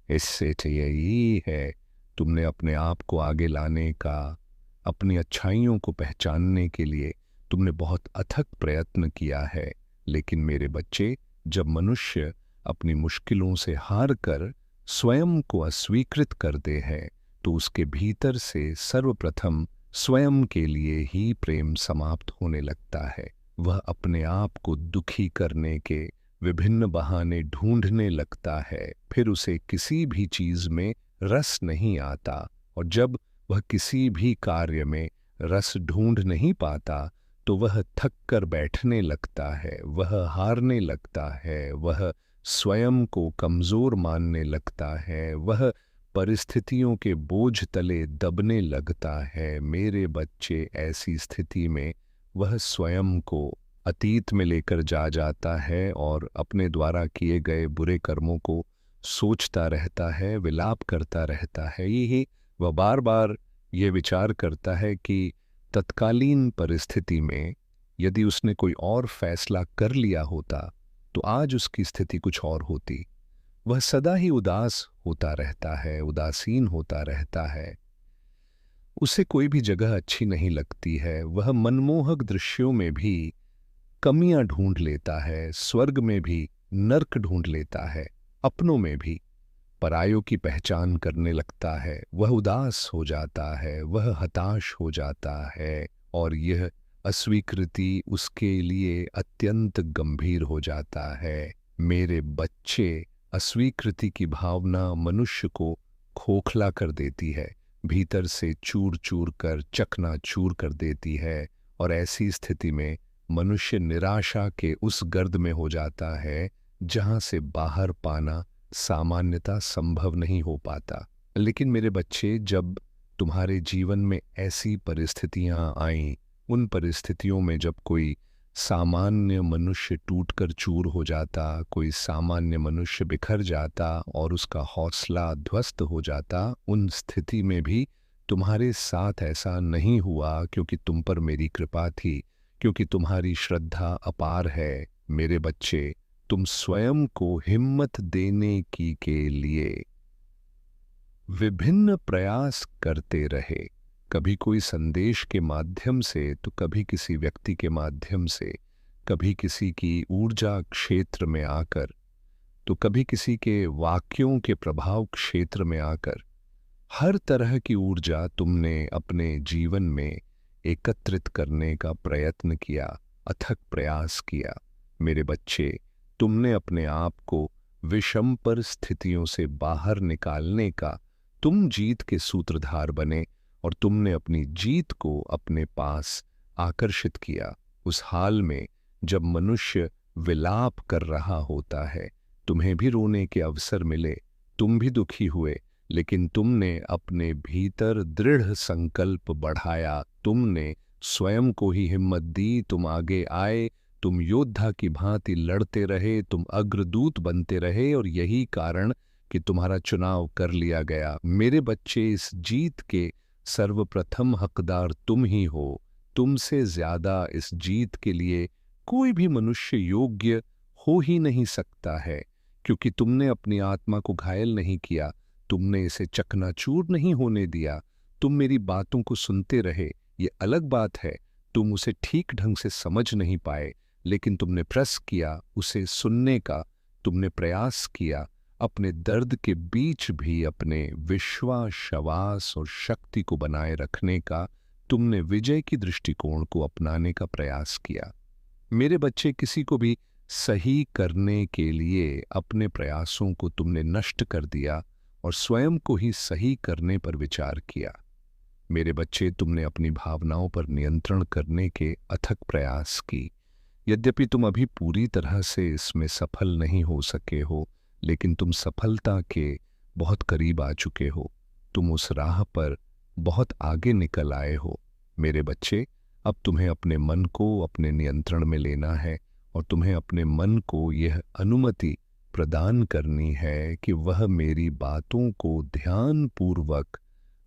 इससे यही है, तुमने अपने आप को आगे लाने का, अपनी अच्छाइयों को पहचानने के लिए तुमने बहुत अथक प्रयत्न किया है। लेकिन मेरे बच्चे, जब मनुष्य अपनी मुश्किलों से हार कर स्वयं को अस्वीकृत करते हैं, तो उसके भीतर से सर्वप्रथम स्वयं के लिए ही प्रेम समाप्त होने लगता है। वह अपने आप को दुखी करने के विभिन्न बहाने ढूंढने लगता है। फिर उसे किसी भी चीज में रस नहीं आता, और जब वह किसी भी कार्य में रस ढूंढ नहीं पाता, तो वह थक कर बैठने लगता है, वह हारने लगता है, वह स्वयं को कमजोर मानने लगता है, वह परिस्थितियों के बोझ तले दबने लगता है। मेरे बच्चे, ऐसी स्थिति में वह स्वयं को अतीत में लेकर जाता है और अपने द्वारा किए गए बुरे कर्मों को सोचता रहता है, विलाप करता रहता है। यही वह बार बार ये विचार करता है कि तत्कालीन परिस्थिति में यदि उसने कोई और फैसला कर लिया होता, तो आज उसकी स्थिति कुछ और होती। वह सदा ही उदास होता रहता है, उदासीन होता रहता है। उसे कोई भी जगह अच्छी नहीं लगती है। वह मनमोहक दृश्यों में भी कमियां ढूंढ लेता है, स्वर्ग में भी नर्क ढूंढ लेता है, अपनों में भी परायों की पहचान करने लगता है। वह उदास हो जाता है, वह हताश हो जाता है, और यह अस्वीकृति उसके लिए अत्यंत गंभीर हो जाता है। मेरे बच्चे, अस्वीकृति की भावना मनुष्य को खोखला कर देती है, भीतर से चूर चूर कर चकनाचूर कर देती है, और ऐसी स्थिति में मनुष्य निराशा के उस गर्द में हो जाता है जहां से बाहर पाना सामान्यता संभव नहीं हो पाता। लेकिन मेरे बच्चे, जब तुम्हारे जीवन में ऐसी परिस्थितियां आईं, उन परिस्थितियों में जब कोई सामान्य मनुष्य टूटकर चूर हो जाता, कोई सामान्य मनुष्य बिखर जाता और उसका हौसला ध्वस्त हो जाता, उन स्थिति में भी तुम्हारे साथ ऐसा नहीं हुआ, क्योंकि तुम पर मेरी कृपा थी, क्योंकि तुम्हारी श्रद्धा अपार है। मेरे बच्चे, तुम स्वयं को हिम्मत देने की के लिए विभिन्न प्रयास करते रहे, कभी कोई संदेश के माध्यम से, तो कभी किसी व्यक्ति के माध्यम से, कभी किसी की ऊर्जा क्षेत्र में आकर, तो कभी किसी के वाक्यों के प्रभाव क्षेत्र में आकर। हर तरह की ऊर्जा तुमने अपने जीवन में एकत्रित करने का प्रयत्न किया, अथक प्रयास किया। मेरे बच्चे, तुमने अपने आप को विषम परिस्थितियों से बाहर निकालने का, तुम जीत के सूत्रधार बने, और तुमने अपनी जीत को अपने पास आकर्षित किया। उस हाल में जब मनुष्य विलाप कर रहा होता है, तुम्हें भी रोने के अवसर मिले, तुम भी दुखी हुए, लेकिन तुमने अपने भीतर दृढ़ संकल्प बढ़ाया, तुमने स्वयं को ही हिम्मत दी, तुम आगे आए, तुम योद्धा की भांति लड़ते रहे, तुम अग्रदूत बनते रहे, और यही कारण कि तुम्हारा चुनाव कर लिया गया। मेरे बच्चे, इस जीत के सर्वप्रथम हकदार तुम ही हो। तुमसे ज्यादा इस जीत के लिए कोई भी मनुष्य योग्य हो ही नहीं सकता है, क्योंकि तुमने अपनी आत्मा को घायल नहीं किया, तुमने इसे चकनाचूर नहीं होने दिया। तुम मेरी बातों को सुनते रहे, ये अलग बात है, तुम उसे ठीक ढंग से समझ नहीं पाए, लेकिन तुमने प्रयास किया उसे सुनने का, तुमने प्रयास किया अपने दर्द के बीच भी अपने विश्वास और शक्ति को बनाए रखने का, तुमने विजय की दृष्टिकोण को अपनाने का प्रयास किया। मेरे बच्चे, किसी को भी सही करने के लिए अपने प्रयासों को तुमने नष्ट कर दिया और स्वयं को ही सही करने पर विचार किया। मेरे बच्चे, तुमने अपनी भावनाओं पर नियंत्रण करने के अथक प्रयास की। यद्यपि तुम अभी पूरी तरह से इसमें सफल नहीं हो सके हो, लेकिन तुम सफलता के बहुत करीब आ चुके हो। तुम उस राह पर बहुत आगे निकल आए हो। मेरे बच्चे, अब तुम्हें अपने मन को अपने नियंत्रण में लेना है और तुम्हें अपने मन को यह अनुमति प्रदान करनी है कि वह मेरी बातों को ध्यानपूर्वक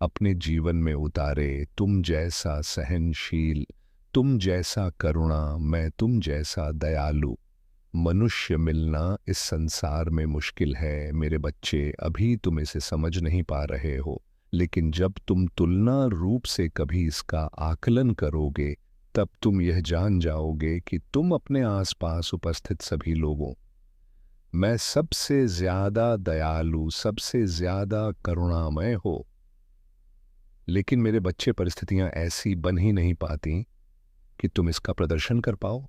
अपने जीवन में उतारे। तुम जैसा सहनशील, तुम जैसा करुणा, मैं तुम जैसा दयालु मनुष्य मिलना इस संसार में मुश्किल है मेरे बच्चे। अभी तुम इसे समझ नहीं पा रहे हो, लेकिन जब तुम तुलना रूप से कभी इसका आकलन करोगे, तब तुम यह जान जाओगे कि तुम अपने आसपास उपस्थित सभी लोगों मैं सबसे ज्यादा दयालु, सबसे ज्यादा करुणामय हो। लेकिन मेरे बच्चे, परिस्थितियां ऐसी बन ही नहीं पाती कि तुम इसका प्रदर्शन कर पाओ,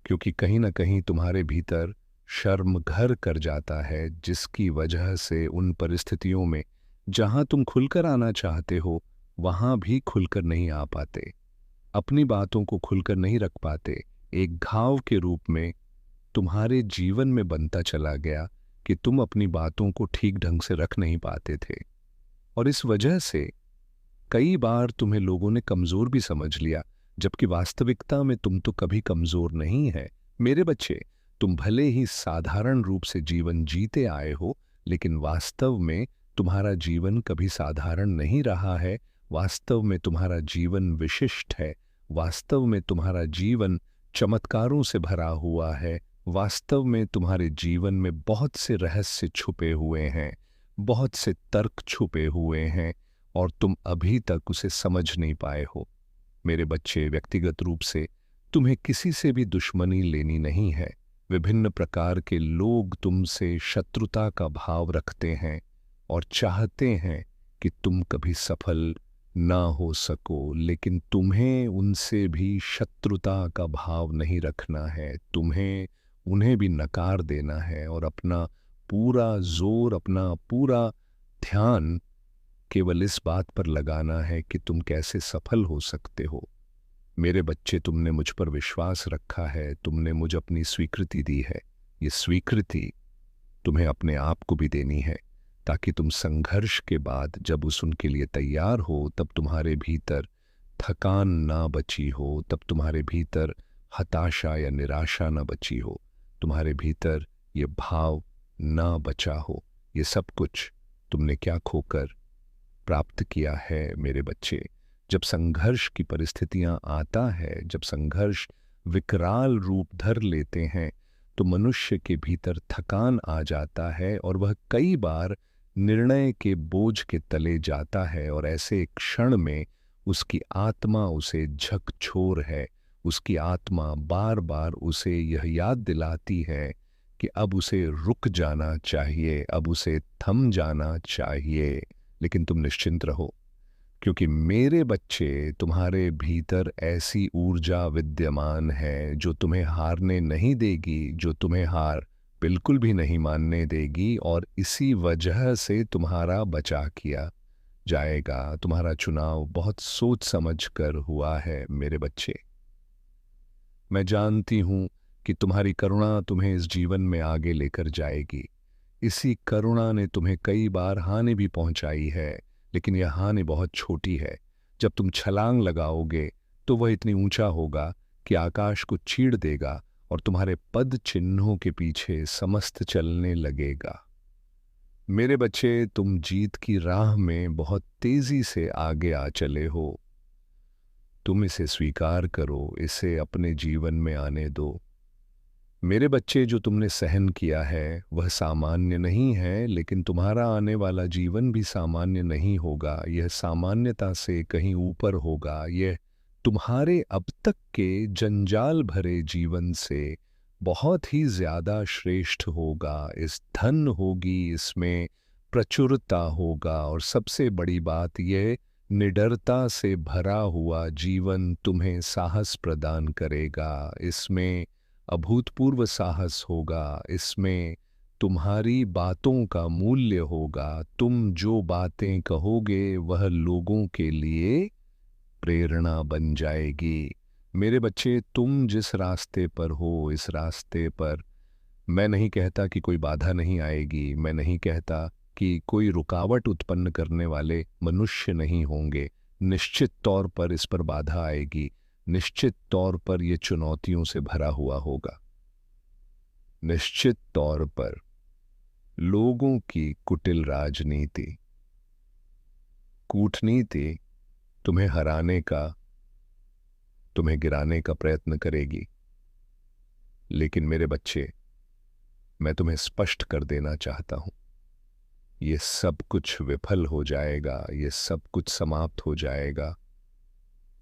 क्योंकि कहीं ना कहीं तुम्हारे भीतर शर्म घर कर जाता है, जिसकी वजह से उन परिस्थितियों में जहां तुम खुलकर आना चाहते हो वहां भी खुलकर नहीं आ पाते, अपनी बातों को खुलकर नहीं रख पाते। एक घाव के रूप में तुम्हारे जीवन में बनता चला गया कि तुम अपनी बातों को ठीक ढंग से रख नहीं पाते थे, और इस वजह से कई बार तुम्हें लोगों ने कमजोर भी समझ लिया, जबकि वास्तविकता में तुम तो कभी कमजोर नहीं है मेरे बच्चे। तुम भले ही साधारण रूप से जीवन जीते आए हो, लेकिन वास्तव में तुम्हारा जीवन कभी साधारण नहीं रहा है। वास्तव में तुम्हारा जीवन विशिष्ट है। वास्तव में तुम्हारा जीवन चमत्कारों से भरा हुआ है। वास्तव में तुम्हारे जीवन में बहुत से रहस्य छुपे हुए हैं, बहुत से तर्क छुपे हुए हैं, और तुम अभी तक उसे समझ नहीं पाए हो मेरे बच्चे। व्यक्तिगत रूप से तुम्हें किसी से भी दुश्मनी लेनी नहीं है। विभिन्न प्रकार के लोग तुमसे शत्रुता का भाव रखते हैं और चाहते हैं कि तुम कभी सफल ना हो सको, लेकिन तुम्हें उनसे भी शत्रुता का भाव नहीं रखना है। तुम्हें उन्हें भी नकार देना है और अपना पूरा जोर, अपना पूरा ध्यान केवल इस बात पर लगाना है कि तुम कैसे सफल हो सकते हो मेरे बच्चे। तुमने मुझ पर विश्वास रखा है, तुमने मुझ अपनी स्वीकृति दी है। ये स्वीकृति तुम्हें अपने आप को भी देनी है, ताकि तुम संघर्ष के बाद जब उस उनके लिए तैयार हो, तब तुम्हारे भीतर थकान ना बची हो, तब तुम्हारे भीतर हताशा या निराशा ना बची हो, तुम्हारे भीतर ये भाव ना बचा हो। ये सब कुछ तुमने क्या खोकर प्राप्त किया है मेरे बच्चे। जब संघर्ष की परिस्थितियां आता है, जब संघर्ष विकराल रूप धर लेते हैं, तो मनुष्य के भीतर थकान आ जाता है और वह कई बार निर्णय के बोझ के तले जाता है, और ऐसे क्षण में उसकी आत्मा उसे झकझोर है। उसकी आत्मा बार बार उसे यह याद दिलाती है कि अब उसे रुक जाना चाहिए, अब उसे थम जाना चाहिए। लेकिन तुम निश्चिंत रहो, क्योंकि मेरे बच्चे, तुम्हारे भीतर ऐसी ऊर्जा विद्यमान है जो तुम्हें हारने नहीं देगी, जो तुम्हें हार बिल्कुल भी नहीं मानने देगी, और इसी वजह से तुम्हारा बचाव किया जाएगा। तुम्हारा चुनाव बहुत सोच समझ कर हुआ है मेरे बच्चे। मैं जानती हूं कि तुम्हारी करुणा तुम्हें इस जीवन में आगे लेकर जाएगी। इसी करुणा ने तुम्हें कई बार हानि भी पहुंचाई है, लेकिन यह हानि बहुत छोटी है। जब तुम छलांग लगाओगे तो वह इतनी ऊंचा होगा कि आकाश को चीड़ देगा, और तुम्हारे पद चिन्हों के पीछे समस्त चलने लगेगा। मेरे बच्चे, तुम जीत की राह में बहुत तेजी से आगे आ चले हो। तुम इसे स्वीकार करो, इसे अपने जीवन में आने दो मेरे बच्चे। जो तुमने सहन किया है वह सामान्य नहीं है, लेकिन तुम्हारा आने वाला जीवन भी सामान्य नहीं होगा। यह सामान्यता से कहीं ऊपर होगा। यह तुम्हारे अब तक के जंजाल भरे जीवन से बहुत ही ज्यादा श्रेष्ठ होगा। इस धन होगी, इसमें प्रचुरता होगा, और सबसे बड़ी बात यह, निडरता से भरा हुआ जीवन तुम्हें साहस प्रदान करेगा। इसमें अभूतपूर्व साहस होगा। इसमें तुम्हारी बातों का मूल्य होगा। तुम जो बातें कहोगे वह लोगों के लिए प्रेरणा बन जाएगी। मेरे बच्चे, तुम जिस रास्ते पर हो, इस रास्ते पर मैं नहीं कहता कि कोई बाधा नहीं आएगी। मैं नहीं कहता कि कोई रुकावट उत्पन्न करने वाले मनुष्य नहीं होंगे, निश्चित तौर पर इस पर बाधा आएगी, निश्चित तौर पर यह चुनौतियों से भरा हुआ होगा। निश्चित तौर पर लोगों की कुटिल राजनीति, कूटनीति तुम्हें हराने का, तुम्हें गिराने का प्रयत्न करेगी। लेकिन मेरे बच्चे, मैं तुम्हें स्पष्ट कर देना चाहता हूं, ये सब कुछ विफल हो जाएगा, ये सब कुछ समाप्त हो जाएगा।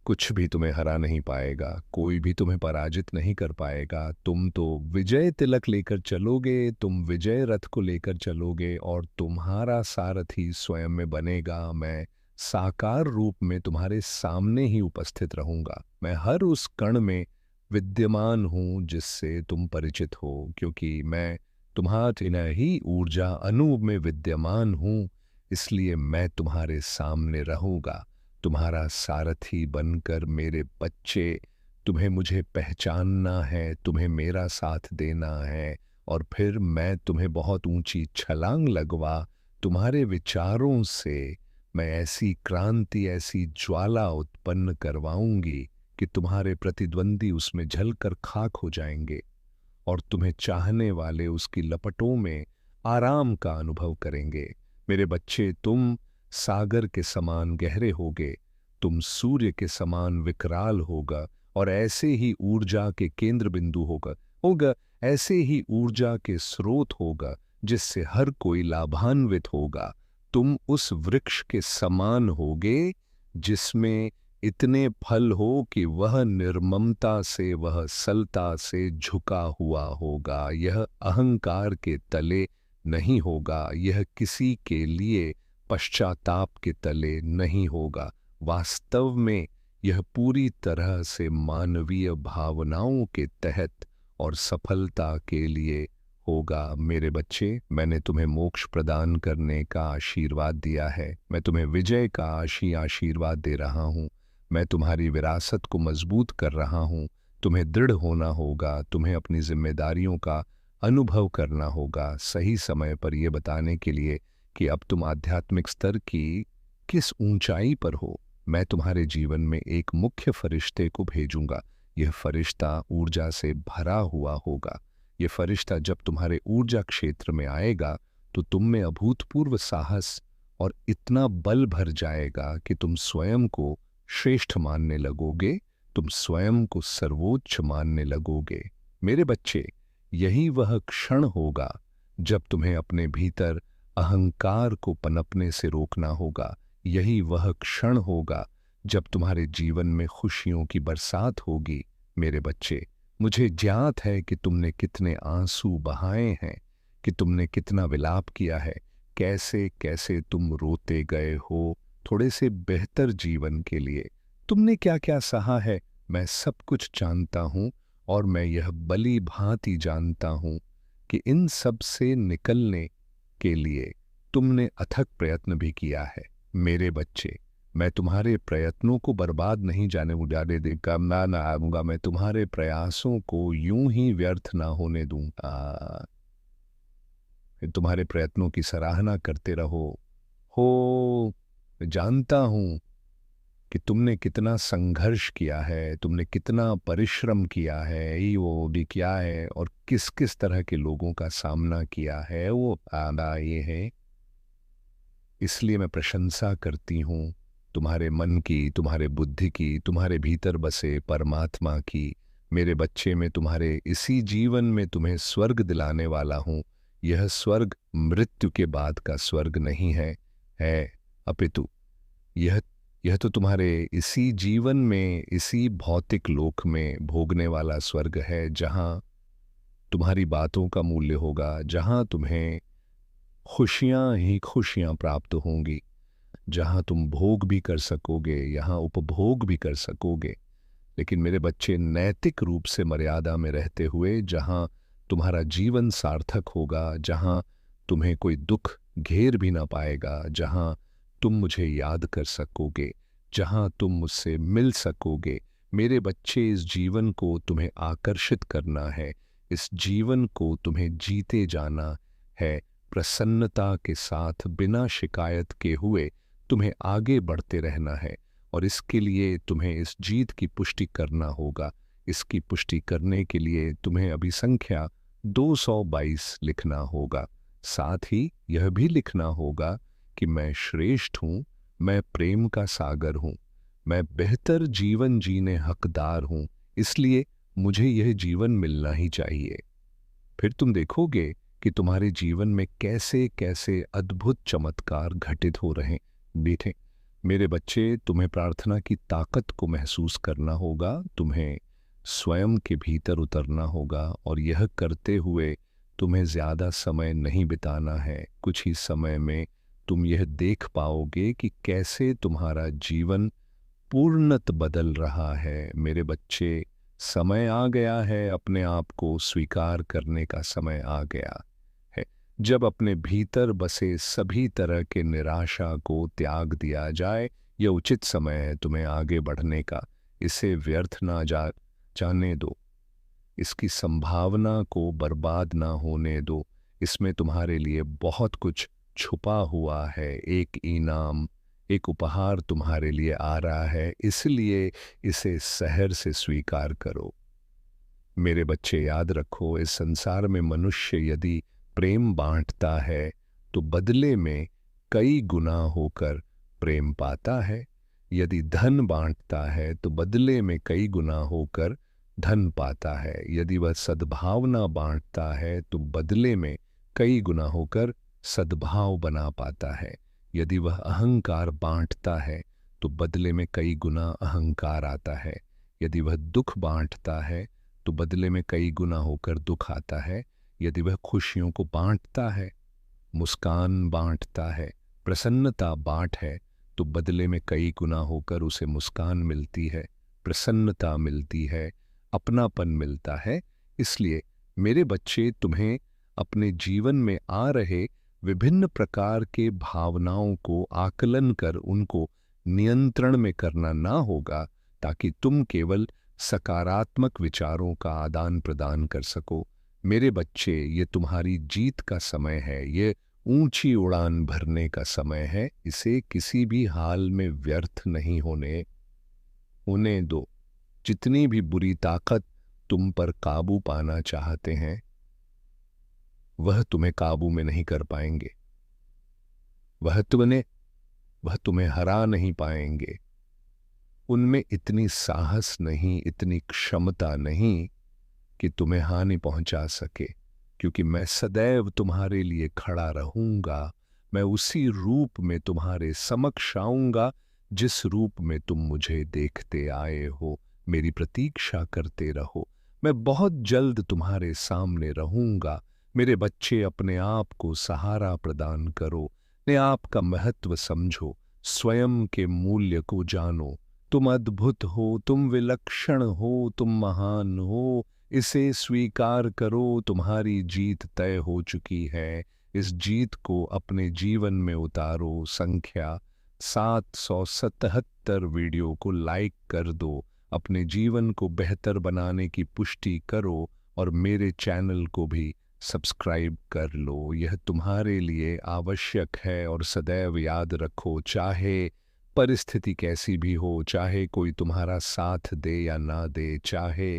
कुछ भी तुम्हें हरा नहीं पाएगा, कोई भी तुम्हें पराजित नहीं कर पाएगा। तुम तो विजय तिलक लेकर चलोगे, तुम विजय रथ को लेकर चलोगे और तुम्हारा सारथी स्वयं में बनेगा। मैं साकार रूप में तुम्हारे सामने ही उपस्थित रहूंगा। मैं हर उस कण में विद्यमान हूं जिससे तुम परिचित हो, क्योंकि मैं तुम्हारी ही ऊर्जा अणु में विद्यमान हूं। इसलिए मैं तुम्हारे सामने रहूंगा, तुम्हारा सारथी बनकर। मेरे बच्चे, तुम्हें मुझे पहचानना है, तुम्हें मेरा साथ देना है, और फिर मैं तुम्हें बहुत ऊंची छलांग लगवा तुम्हारे विचारों से मैं ऐसी क्रांति, ऐसी ज्वाला उत्पन्न करवाऊंगी कि तुम्हारे प्रतिद्वंदी उसमें जलकर खाक हो जाएंगे और तुम्हें चाहने वाले उसकी लपटों में आराम का अनुभव करेंगे। मेरे बच्चे, तुम सागर के समान गहरे होगे, तुम सूर्य के समान विकराल होगा और ऐसे ही ऊर्जा के केंद्र बिंदु होगा, ऐसे ही ऊर्जा के स्रोत होगा जिससे हर कोई लाभान्वित होगा। तुम उस वृक्ष के समान होगे जिसमें इतने फल हो कि वह निर्ममता से, वह सलता से झुका हुआ होगा। यह अहंकार के तले नहीं होगा, यह किसी के लिए पश्चाताप के तले नहीं होगा। वास्तव में यह पूरी तरह से मानवीय भावनाओं के तहत और सफलता के लिए होगा। मेरे बच्चे, मैंने तुम्हें मोक्ष प्रदान करने का आशीर्वाद दिया है, मैं तुम्हें विजय का आशीर्वाद दे रहा हूँ। मैं तुम्हारी विरासत को मजबूत कर रहा हूँ। तुम्हें दृढ़ होना होगा, तुम्हें अपनी जिम्मेदारियों का अनुभव करना होगा, सही समय पर यह बताने के लिए कि अब तुम आध्यात्मिक स्तर की किस ऊंचाई पर हो। मैं तुम्हारे जीवन में एक मुख्य फरिश्ते को भेजूंगा। यह फरिश्ता ऊर्जा से भरा हुआ होगा। यह फरिश्ता जब तुम्हारे ऊर्जा क्षेत्र में आएगा तो तुम में अभूतपूर्व साहस और इतना बल भर जाएगा कि तुम स्वयं को श्रेष्ठ मानने लगोगे, तुम स्वयं को सर्वोच्च मानने लगोगे। मेरे बच्चे, यही वह क्षण होगा जब तुम्हें अपने भीतर अहंकार को पनपने से रोकना होगा। यही वह क्षण होगा जब तुम्हारे जीवन में खुशियों की बरसात होगी। मेरे बच्चे, मुझे ज्ञात है कि तुमने कितने आंसू बहाए हैं, कि तुमने कितना विलाप किया है, कैसे कैसे तुम रोते गए हो थोड़े से बेहतर जीवन के लिए। तुमने क्या क्या सहा है, मैं सब कुछ जानता हूं, और मैं यह भली भांति जानता हूं कि इन सब से निकलने के लिए तुमने अथक प्रयत्न भी किया है। मेरे बच्चे, मैं तुम्हारे प्रयत्नों को बर्बाद नहीं जाने देगा, ना आऊंगा। मैं तुम्हारे प्रयासों को यूं ही व्यर्थ ना होने दूंगा। तुम्हारे प्रयत्नों की सराहना करते रहो। हो, जानता हूं कि तुमने कितना संघर्ष किया है, तुमने कितना परिश्रम किया है, ये वो भी किया है, और किस किस तरह के लोगों का सामना किया है, वो आदा ये है। इसलिए मैं प्रशंसा करती हूँ तुम्हारे मन की, तुम्हारे बुद्धि की, तुम्हारे भीतर बसे परमात्मा की। मेरे बच्चे, में तुम्हारे इसी जीवन में तुम्हें स्वर्ग दिलाने वाला हूँ। यह स्वर्ग मृत्यु के बाद का स्वर्ग नहीं है अपितु यह तो तुम्हारे इसी जीवन में, इसी भौतिक लोक में भोगने वाला स्वर्ग है, जहाँ तुम्हारी बातों का मूल्य होगा, जहाँ तुम्हें खुशियाँ ही खुशियाँ प्राप्त होंगी, जहाँ तुम भोग भी कर सकोगे, यहाँ उपभोग भी कर सकोगे। लेकिन मेरे बच्चे, नैतिक रूप से मर्यादा में रहते हुए, जहाँ तुम्हारा जीवन सार्थक होगा, जहाँ तुम्हें कोई दुख घेर भी ना पाएगा, जहाँ तुम मुझे याद कर सकोगे, जहाँ तुम मुझसे मिल सकोगे। मेरे बच्चे, इस जीवन को तुम्हें आकर्षित करना है, इस जीवन को तुम्हें जीते जाना है। प्रसन्नता के साथ, बिना शिकायत के हुए तुम्हें आगे बढ़ते रहना है। और इसके लिए तुम्हें इस जीत की पुष्टि करना होगा। इसकी पुष्टि करने के लिए तुम्हें अभी संख्या 222 लिखना होगा। साथ ही यह भी लिखना होगा कि मैं श्रेष्ठ हूँ, मैं प्रेम का सागर हूँ, मैं बेहतर जीवन जीने हकदार हूँ, इसलिए मुझे यह जीवन मिलना ही चाहिए। फिर तुम देखोगे कि तुम्हारे जीवन में कैसे कैसे अद्भुत चमत्कार घटित हो रहे हैं। बेटे, मेरे बच्चे, तुम्हें प्रार्थना की ताकत को महसूस करना होगा, तुम्हें स्वयं के भीतर उतरना होगा और यह करते हुए तुम्हें ज़्यादा समय नहीं बिताना है। कुछ ही समय में तुम यह देख पाओगे कि कैसे तुम्हारा जीवन पूर्णत बदल रहा है। मेरे बच्चे, समय आ गया है, अपने आप को स्वीकार करने का समय आ गया है। जब अपने भीतर बसे सभी तरह के निराशा को त्याग दिया जाए, यह उचित समय है तुम्हें आगे बढ़ने का। इसे व्यर्थ ना जाने दो, इसकी संभावना को बर्बाद ना होने दो। इसमें तुम्हारे लिए बहुत कुछ छुपा हुआ है। एक इनाम, एक उपहार तुम्हारे लिए आ रहा है, इसलिए इसे सहर से स्वीकार करो। मेरे बच्चे, याद रखो, इस संसार में मनुष्य यदि प्रेम बांटता है तो बदले में कई गुना होकर प्रेम पाता है। यदि धन बांटता है तो बदले में कई गुना होकर धन पाता है। यदि वह सद्भावना बांटता है तो बदले में कई गुना होकर सद्भाव बना पाता है। यदि वह अहंकार बांटता है तो बदले में कई गुना अहंकार आता है। यदि वह दुख बांटता है तो बदले में कई गुना होकर दुख आता है। यदि वह खुशियों को बांटता है, मुस्कान बांटता है, प्रसन्नता बांट है, तो बदले में कई गुना होकर उसे मुस्कान मिलती है, प्रसन्नता मिलती है, अपनापन मिलता है। इसलिए मेरे बच्चे, तुम्हें अपने जीवन में आ रहे विभिन्न प्रकार के भावनाओं को आकलन कर उनको नियंत्रण में करना ना होगा, ताकि तुम केवल सकारात्मक विचारों का आदान प्रदान कर सको। मेरे बच्चे, ये तुम्हारी जीत का समय है, ये ऊंची उड़ान भरने का समय है। इसे किसी भी हाल में व्यर्थ नहीं होने दो। जितनी भी बुरी ताकत तुम पर काबू पाना चाहते हैं, वह तुम्हें काबू में नहीं कर पाएंगे। वह तुम्हें हरा नहीं पाएंगे। उनमें इतनी साहस नहीं, इतनी क्षमता नहीं कि तुम्हें हानि पहुंचा सके, क्योंकि मैं सदैव तुम्हारे लिए खड़ा रहूंगा। मैं उसी रूप में तुम्हारे समक्ष आऊंगा जिस रूप में तुम मुझे देखते आए हो। मेरी प्रतीक्षा करते रहो, मैं बहुत जल्द तुम्हारे सामने रहूंगा। मेरे बच्चे, अपने आप को सहारा प्रदान करो, अपने आप का महत्व समझो, स्वयं के मूल्य को जानो। तुम अद्भुत हो, तुम विलक्षण हो, तुम महान हो। इसे स्वीकार करो, तुम्हारी जीत तय हो चुकी है। इस जीत को अपने जीवन में उतारो। संख्या 777 वीडियो को लाइक कर दो, अपने जीवन को बेहतर बनाने की पुष्टि करो और मेरे चैनल को भी सब्सक्राइब कर लो। यह तुम्हारे लिए आवश्यक है। और सदैव याद रखो, चाहे परिस्थिति कैसी भी हो, चाहे कोई तुम्हारा साथ दे या ना दे, चाहे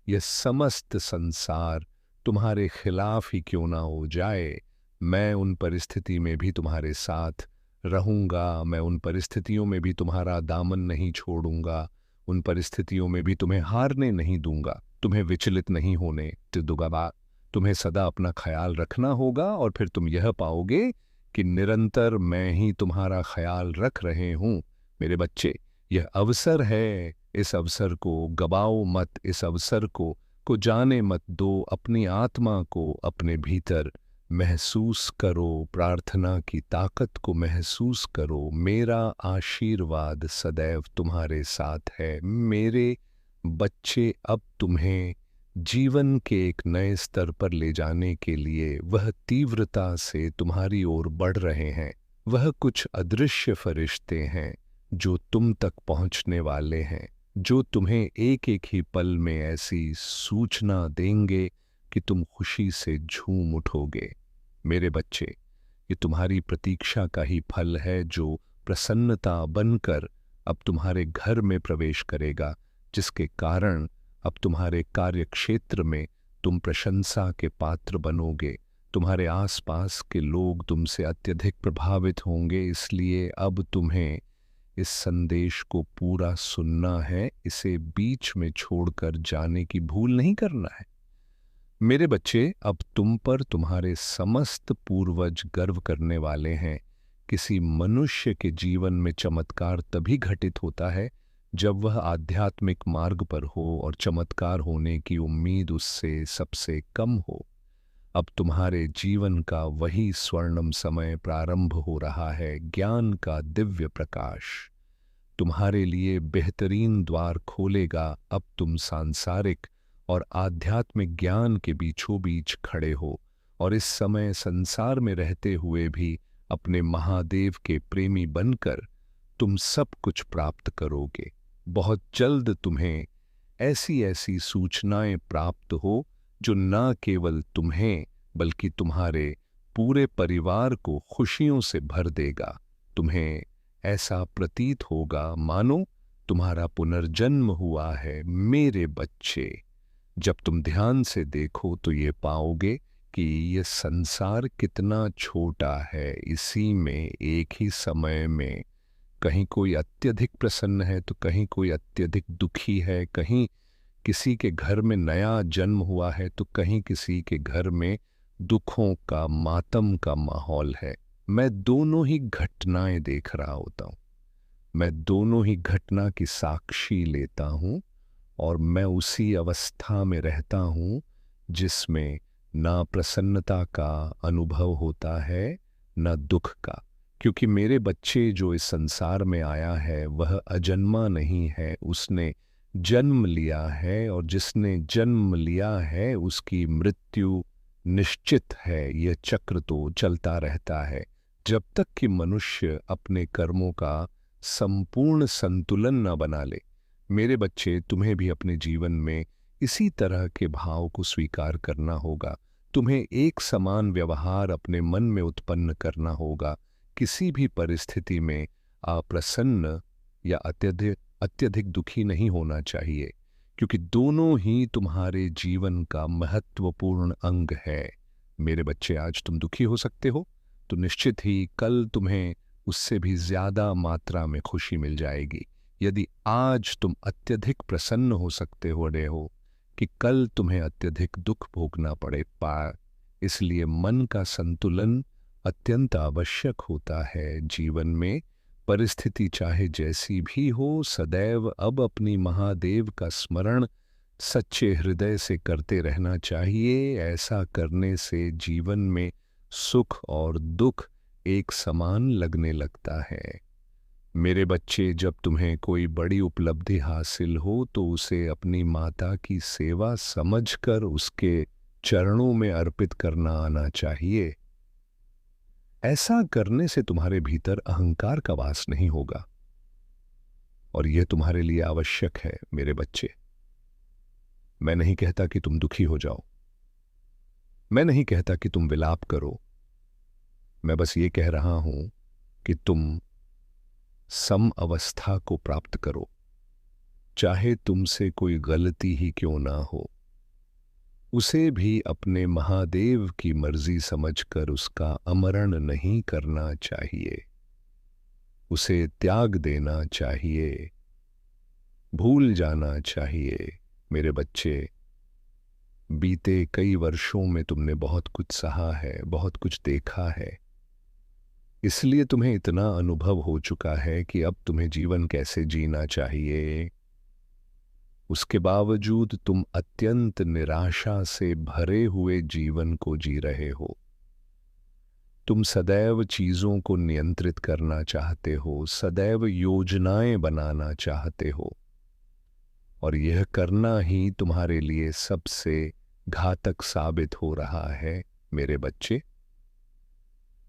यह समस्त संसार तुम्हारे खिलाफ ही क्यों ना हो जाए, मैं उन परिस्थिति में भी तुम्हारे साथ रहूंगा। मैं उन परिस्थितियों में भी तुम्हारा दामन नहीं छोड़ूंगा। उन परिस्थितियों में भी तुम्हें हारने नहीं दूंगा, तुम्हें विचलित नहीं होने दूंगा। तुम्हें सदा अपना ख्याल रखना होगा और फिर तुम यह पाओगे कि निरंतर मैं ही तुम्हारा ख्याल रख रहे हूं। मेरे बच्चे, यह अवसर है, इस अवसर को गवाओ मत। इस अवसर को जाने मत दो। अपनी आत्मा को अपने भीतर महसूस करो, प्रार्थना की ताकत को महसूस करो। मेरा आशीर्वाद सदैव तुम्हारे साथ है। मेरे बच्चे, अब तुम्हें जीवन के एक नए स्तर पर ले जाने के लिए वह तीव्रता से तुम्हारी ओर बढ़ रहे हैं। वह कुछ अदृश्य फरिश्ते हैं जो तुम तक पहुंचने वाले हैं, जो तुम्हें एक एक ही पल में ऐसी सूचना देंगे कि तुम खुशी से झूम उठोगे। मेरे बच्चे, ये तुम्हारी प्रतीक्षा का ही फल है, जो प्रसन्नता बनकर अब तुम्हारे घर में प्रवेश करेगा, जिसके कारण अब तुम्हारे कार्यक्षेत्र में तुम प्रशंसा के पात्र बनोगे। तुम्हारे आसपास के लोग तुमसे अत्यधिक प्रभावित होंगे, इसलिए अब तुम्हें इस संदेश को पूरा सुनना है, इसे बीच में छोड़कर जाने की भूल नहीं करना है। मेरे बच्चे, अब तुम पर तुम्हारे समस्त पूर्वज गर्व करने वाले हैं। किसी मनुष्य के जीवन में चमत्कार तभी घटित होता है जब वह आध्यात्मिक मार्ग पर हो और चमत्कार होने की उम्मीद उससे सबसे कम हो। अब तुम्हारे जीवन का वही स्वर्णिम समय प्रारंभ हो रहा है। ज्ञान का दिव्य प्रकाश तुम्हारे लिए बेहतरीन द्वार खोलेगा। अब तुम सांसारिक और आध्यात्मिक ज्ञान के बीचों बीच खड़े हो और इस समय संसार में रहते हुए भी अपने महादेव के प्रेमी बनकर तुम सब कुछ प्राप्त करोगे। बहुत जल्द तुम्हें ऐसी ऐसी सूचनाएं प्राप्त हो जो न केवल तुम्हें बल्कि तुम्हारे पूरे परिवार को खुशियों से भर देगा। तुम्हें ऐसा प्रतीत होगा मानो तुम्हारा पुनर्जन्म हुआ है। मेरे बच्चे, जब तुम ध्यान से देखो तो ये पाओगे कि ये संसार कितना छोटा है। इसी में एक ही समय में कहीं कोई अत्यधिक प्रसन्न है तो कहीं कोई अत्यधिक दुखी है, कहीं किसी के घर में नया जन्म हुआ है तो कहीं किसी के घर में दुखों का, मातम का माहौल है। मैं दोनों ही घटनाएं देख रहा होता हूं, मैं दोनों ही घटना की साक्षी लेता हूं और मैं उसी अवस्था में रहता हूं जिसमें ना प्रसन्नता का अनुभव होता है न दुख का। क्योंकि मेरे बच्चे, जो इस संसार में आया है वह अजन्मा नहीं है, उसने जन्म लिया है और जिसने जन्म लिया है उसकी मृत्यु निश्चित है। यह चक्र तो चलता रहता है जब तक कि मनुष्य अपने कर्मों का संपूर्ण संतुलन न बना ले। मेरे बच्चे, तुम्हें भी अपने जीवन में इसी तरह के भाव को स्वीकार करना होगा। तुम्हें एक समान व्यवहार अपने मन में उत्पन्न करना होगा। किसी भी परिस्थिति में अप्रसन्न या अत्यधिक दुखी नहीं होना चाहिए, क्योंकि दोनों ही तुम्हारे जीवन का महत्वपूर्ण अंग है। मेरे बच्चे, आज तुम दुखी हो सकते हो तो निश्चित ही कल तुम्हें उससे भी ज्यादा मात्रा में खुशी मिल जाएगी। यदि आज तुम अत्यधिक प्रसन्न हो सकते हो रहे हो कि कल तुम्हें अत्यधिक दुख भोगना पड़े इसलिए मन का संतुलन अत्यंत आवश्यक होता है जीवन में। परिस्थिति चाहे जैसी भी हो, सदैव अब अपनी महादेव का स्मरण सच्चे हृदय से करते रहना चाहिए। ऐसा करने से जीवन में सुख और दुख एक समान लगने लगता है। मेरे बच्चे, जब तुम्हें कोई बड़ी उपलब्धि हासिल हो तो उसे अपनी माता की सेवा समझकर उसके चरणों में अर्पित करना आना चाहिए। ऐसा करने से तुम्हारे भीतर अहंकार का वास नहीं होगा और यह तुम्हारे लिए आवश्यक है। मेरे बच्चे, मैं नहीं कहता कि तुम दुखी हो जाओ, मैं नहीं कहता कि तुम विलाप करो, मैं बस ये कह रहा हूं कि तुम सम अवस्था को प्राप्त करो। चाहे तुमसे कोई गलती ही क्यों ना हो, उसे भी अपने महादेव की मर्जी समझकर उसका अमरण नहीं करना चाहिए, उसे त्याग देना चाहिए, भूल जाना चाहिए। मेरे बच्चे, बीते कई वर्षों में तुमने बहुत कुछ सहा है, बहुत कुछ देखा है, इसलिए तुम्हें इतना अनुभव हो चुका है कि अब तुम्हें जीवन कैसे जीना चाहिए। उसके बावजूद तुम अत्यंत निराशा से भरे हुए जीवन को जी रहे हो। तुम सदैव चीजों को नियंत्रित करना चाहते हो, सदैव योजनाएं बनाना चाहते हो और यह करना ही तुम्हारे लिए सबसे घातक साबित हो रहा है। मेरे बच्चे,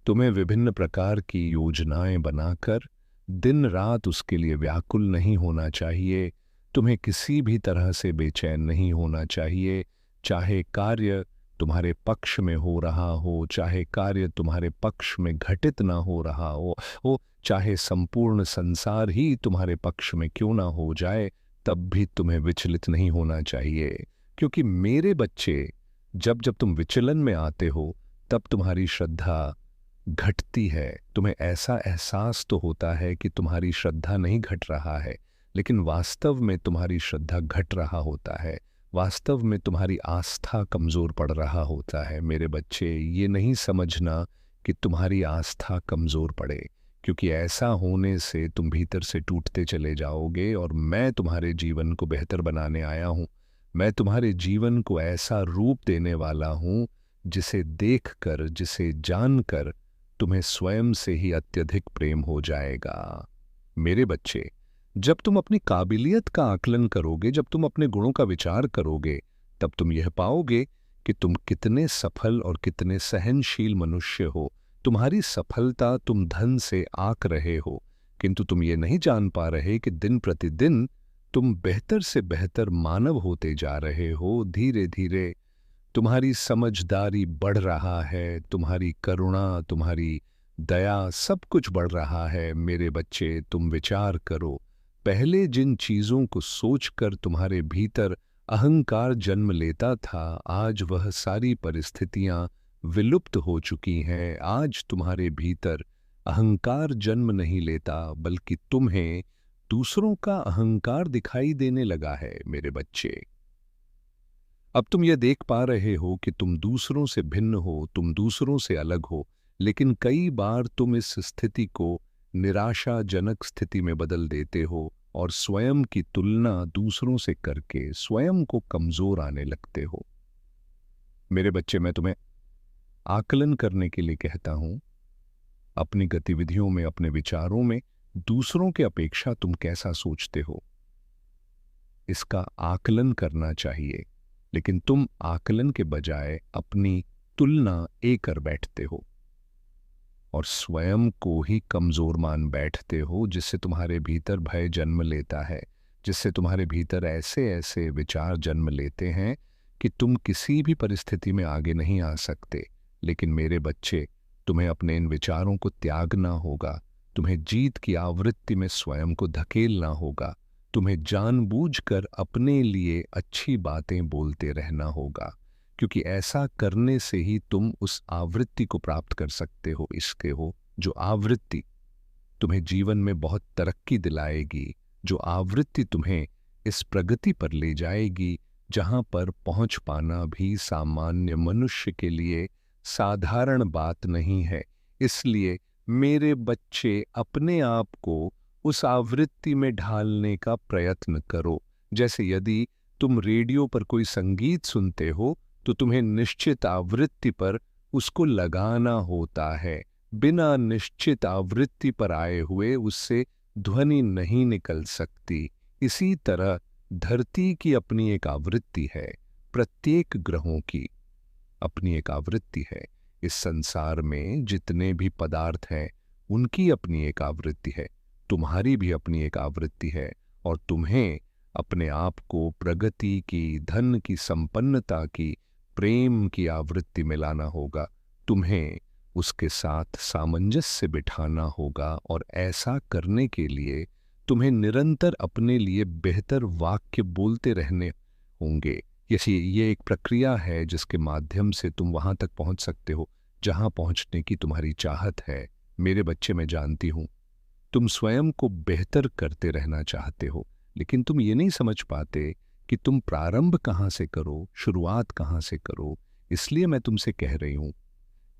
तुम्हें विभिन्न प्रकार की योजनाएं बनाकर दिन रात उसके लिए व्याकुल नहीं होना चाहिए। तुम्हें किसी भी तरह से बेचैन नहीं होना चाहिए, चाहे कार्य तुम्हारे पक्ष में हो रहा हो, चाहे कार्य तुम्हारे पक्ष में घटित ना हो रहा हो, चाहे संपूर्ण संसार ही तुम्हारे पक्ष में क्यों ना हो जाए, तब भी तुम्हें विचलित नहीं होना चाहिए। क्योंकि मेरे बच्चे, जब जब तुम विचलन में आते हो, तब तुम्हारी श्रद्धा घटती है। तुम्हें ऐसा एहसास तो होता है कि तुम्हारी श्रद्धा नहीं घट रहा है, लेकिन वास्तव में तुम्हारी श्रद्धा घट रहा होता है। वास्तव में तुम्हारी आस्था कमज़ोर पड़ रहा होता है। मेरे बच्चे, ये नहीं समझना कि तुम्हारी आस्था कमज़ोर पड़े, क्योंकि ऐसा होने से तुम भीतर से टूटते चले जाओगे। और मैं तुम्हारे जीवन को बेहतर बनाने आया हूँ। मैं तुम्हारे जीवन को ऐसा रूप देने वाला हूँ जिसे देखकर, जिसे जानकर तुम्हें स्वयं से ही अत्यधिक प्रेम हो जाएगा। मेरे बच्चे, जब तुम अपनी काबिलियत का आकलन करोगे, जब तुम अपने गुणों का विचार करोगे, तब तुम यह पाओगे कि तुम कितने सफल और कितने सहनशील मनुष्य हो। तुम्हारी सफलता तुम धन से आक रहे हो, किंतु तुम ये नहीं जान पा रहे कि दिन प्रतिदिन तुम बेहतर से बेहतर मानव होते जा रहे हो। धीरे धीरे तुम्हारी समझदारी बढ़ रहा है, तुम्हारी करुणा, तुम्हारी दया, सब कुछ बढ़ रहा है। मेरे बच्चे, तुम विचार करो, पहले जिन चीजों को सोचकर तुम्हारे भीतर अहंकार जन्म लेता था, आज वह सारी परिस्थितियां विलुप्त हो चुकी हैं। आज तुम्हारे भीतर अहंकार जन्म नहीं लेता, बल्कि तुम्हें दूसरों का अहंकार दिखाई देने लगा है। मेरे बच्चे, अब तुम ये देख पा रहे हो कि तुम दूसरों से भिन्न हो, तुम दूसरों से अलग हो, लेकिन कई बार तुम इस स्थिति को निराशाजनक स्थिति में बदल देते हो और स्वयं की तुलना दूसरों से करके स्वयं को कमजोर आने लगते हो। मेरे बच्चे, मैं तुम्हें आकलन करने के लिए कहता हूं। अपनी गतिविधियों में, अपने विचारों में दूसरों के अपेक्षा तुम कैसा सोचते हो, इसका आकलन करना चाहिए। लेकिन तुम आकलन के बजाय अपनी तुलना कर बैठते हो और स्वयं को ही कमजोर मान बैठते हो, जिससे तुम्हारे भीतर भय जन्म लेता है, जिससे तुम्हारे भीतर ऐसे ऐसे विचार जन्म लेते हैं कि तुम किसी भी परिस्थिति में आगे नहीं आ सकते। लेकिन मेरे बच्चे, तुम्हें अपने इन विचारों को त्यागना होगा। तुम्हें जीत की आवृत्ति में स्वयं को धकेलना होगा। तुम्हें जानबूझकर अपने लिए अच्छी बातें बोलते रहना होगा, क्योंकि ऐसा करने से ही तुम उस आवृत्ति को प्राप्त कर सकते हो। इसके हो जो आवृत्ति तुम्हें जीवन में बहुत तरक्की दिलाएगी, जो आवृत्ति तुम्हें इस प्रगति पर ले जाएगी जहां पर पहुंच पाना भी सामान्य मनुष्य के लिए साधारण बात नहीं है। इसलिए मेरे बच्चे, अपने आप को उस आवृत्ति में ढालने का प्रयत्न करो। जैसे यदि तुम रेडियो पर कोई संगीत सुनते हो, तो तुम्हें निश्चित आवृत्ति पर उसको लगाना होता है। बिना निश्चित आवृत्ति पर आए हुए उससे ध्वनि नहीं निकल सकती। इसी तरह धरती की अपनी एक आवृत्ति है, प्रत्येक ग्रहों की अपनी एक आवृत्ति है। इस संसार में जितने भी पदार्थ हैं, उनकी अपनी एक आवृत्ति है। तुम्हारी भी अपनी एक आवृत्ति है और तुम्हें अपने आप को प्रगति की, धन की, संपन्नता की, प्रेम की आवृत्ति में लाना होगा। तुम्हें उसके साथ सामंजस्य बिठाना होगा और ऐसा करने के लिए तुम्हें निरंतर अपने लिए बेहतर वाक्य बोलते रहने होंगे। ये एक प्रक्रिया है जिसके माध्यम से तुम वहां तक पहुंच सकते हो जहां पहुंचने की तुम्हारी चाहत है। मेरे बच्चे, मैं जानती हूं तुम स्वयं को बेहतर करते रहना चाहते हो, लेकिन तुम ये नहीं समझ पाते कि तुम प्रारंभ कहाँ से करो, शुरुआत कहाँ से करो। इसलिए मैं तुमसे कह रही हूं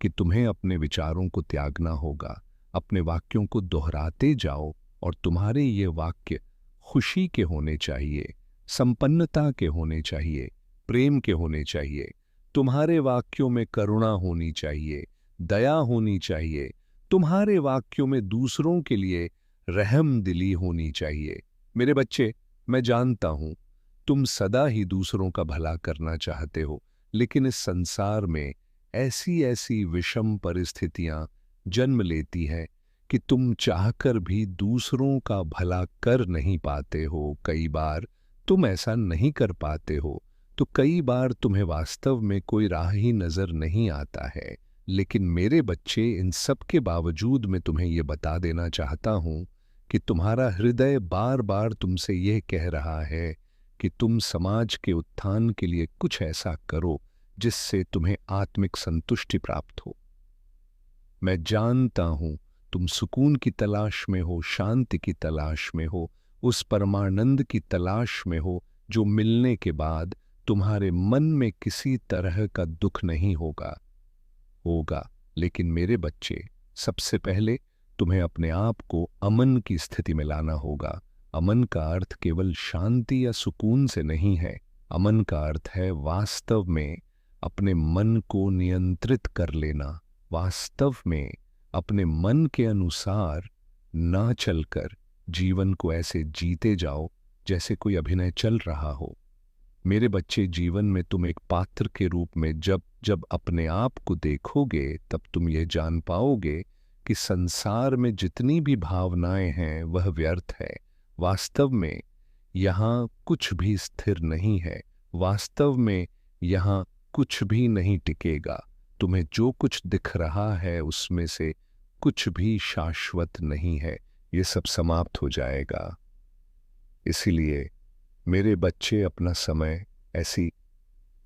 कि तुम्हें अपने विचारों को त्यागना होगा, अपने वाक्यों को दोहराते जाओ और तुम्हारे ये वाक्य खुशी के होने चाहिए, संपन्नता के होने चाहिए, प्रेम के होने चाहिए। तुम्हारे वाक्यों में करुणा होनी चाहिए, दया होनी चाहिए। तुम्हारे वाक्यों में दूसरों के लिए रहम दिली होनी चाहिए। मेरे बच्चे, मैं जानता हूं तुम सदा ही दूसरों का भला करना चाहते हो, लेकिन इस संसार में ऐसी ऐसी विषम परिस्थितियां जन्म लेती हैं कि तुम चाहकर भी दूसरों का भला कर नहीं पाते हो। कई बार तुम ऐसा नहीं कर पाते हो, तो कई बार तुम्हें वास्तव में कोई राह ही नजर नहीं आता है। लेकिन मेरे बच्चे, इन सब के बावजूद मैं तुम्हें ये बता देना चाहता हूं कि तुम्हारा हृदय बार बार तुमसे यह कह रहा है कि तुम समाज के उत्थान के लिए कुछ ऐसा करो जिससे तुम्हें आत्मिक संतुष्टि प्राप्त हो। मैं जानता हूं तुम सुकून की तलाश में हो, शांति की तलाश में हो, उस परमानंद की तलाश में हो जो मिलने के बाद तुम्हारे मन में किसी तरह का दुख नहीं होगा। लेकिन मेरे बच्चे, सबसे पहले तुम्हें अपने आप को अमन की स्थिति में लाना होगा। अमन का अर्थ केवल शांति या सुकून से नहीं है। अमन का अर्थ है वास्तव में अपने मन को नियंत्रित कर लेना, वास्तव में अपने मन के अनुसार ना चलकर जीवन को ऐसे जीते जाओ जैसे कोई अभिनय चल रहा हो। मेरे बच्चे, जीवन में तुम एक पात्र के रूप में जब जब अपने आप को देखोगे, तब तुम यह जान पाओगे कि संसार में जितनी भी भावनाएं हैं वह व्यर्थ है। वास्तव में यहाँ कुछ भी स्थिर नहीं है। वास्तव में यहाँ कुछ भी नहीं टिकेगा। तुम्हें जो कुछ दिख रहा है उसमें से कुछ भी शाश्वत नहीं है। ये सब समाप्त हो जाएगा। इसीलिए मेरे बच्चे, अपना समय ऐसी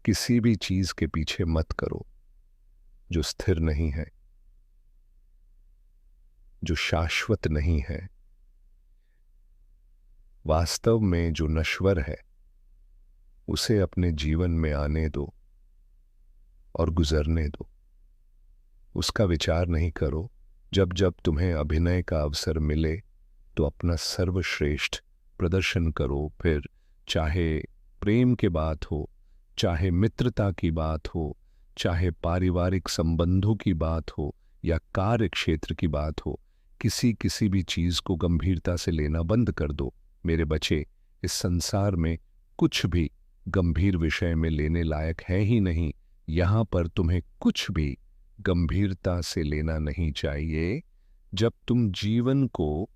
किसी भी चीज के पीछे मत करो जो स्थिर नहीं है, जो शाश्वत नहीं है। वास्तव में जो नश्वर है उसे अपने जीवन में आने दो और गुजरने दो। उसका विचार नहीं करो। जब जब तुम्हें अभिनय का अवसर मिले तो अपना सर्वश्रेष्ठ प्रदर्शन करो। फिर चाहे प्रेम की बात हो, चाहे मित्रता की बात हो, चाहे पारिवारिक संबंधों की बात हो या कार्य क्षेत्र की बात हो, किसी भी चीज को गंभीरता से लेना बंद कर दो। मेरे बच्चे, इस संसार में कुछ भी गंभीर विषय में लेने लायक है ही नहीं। यहां पर तुम्हें कुछ भी गंभीरता से लेना नहीं चाहिए। जब तुम जीवन को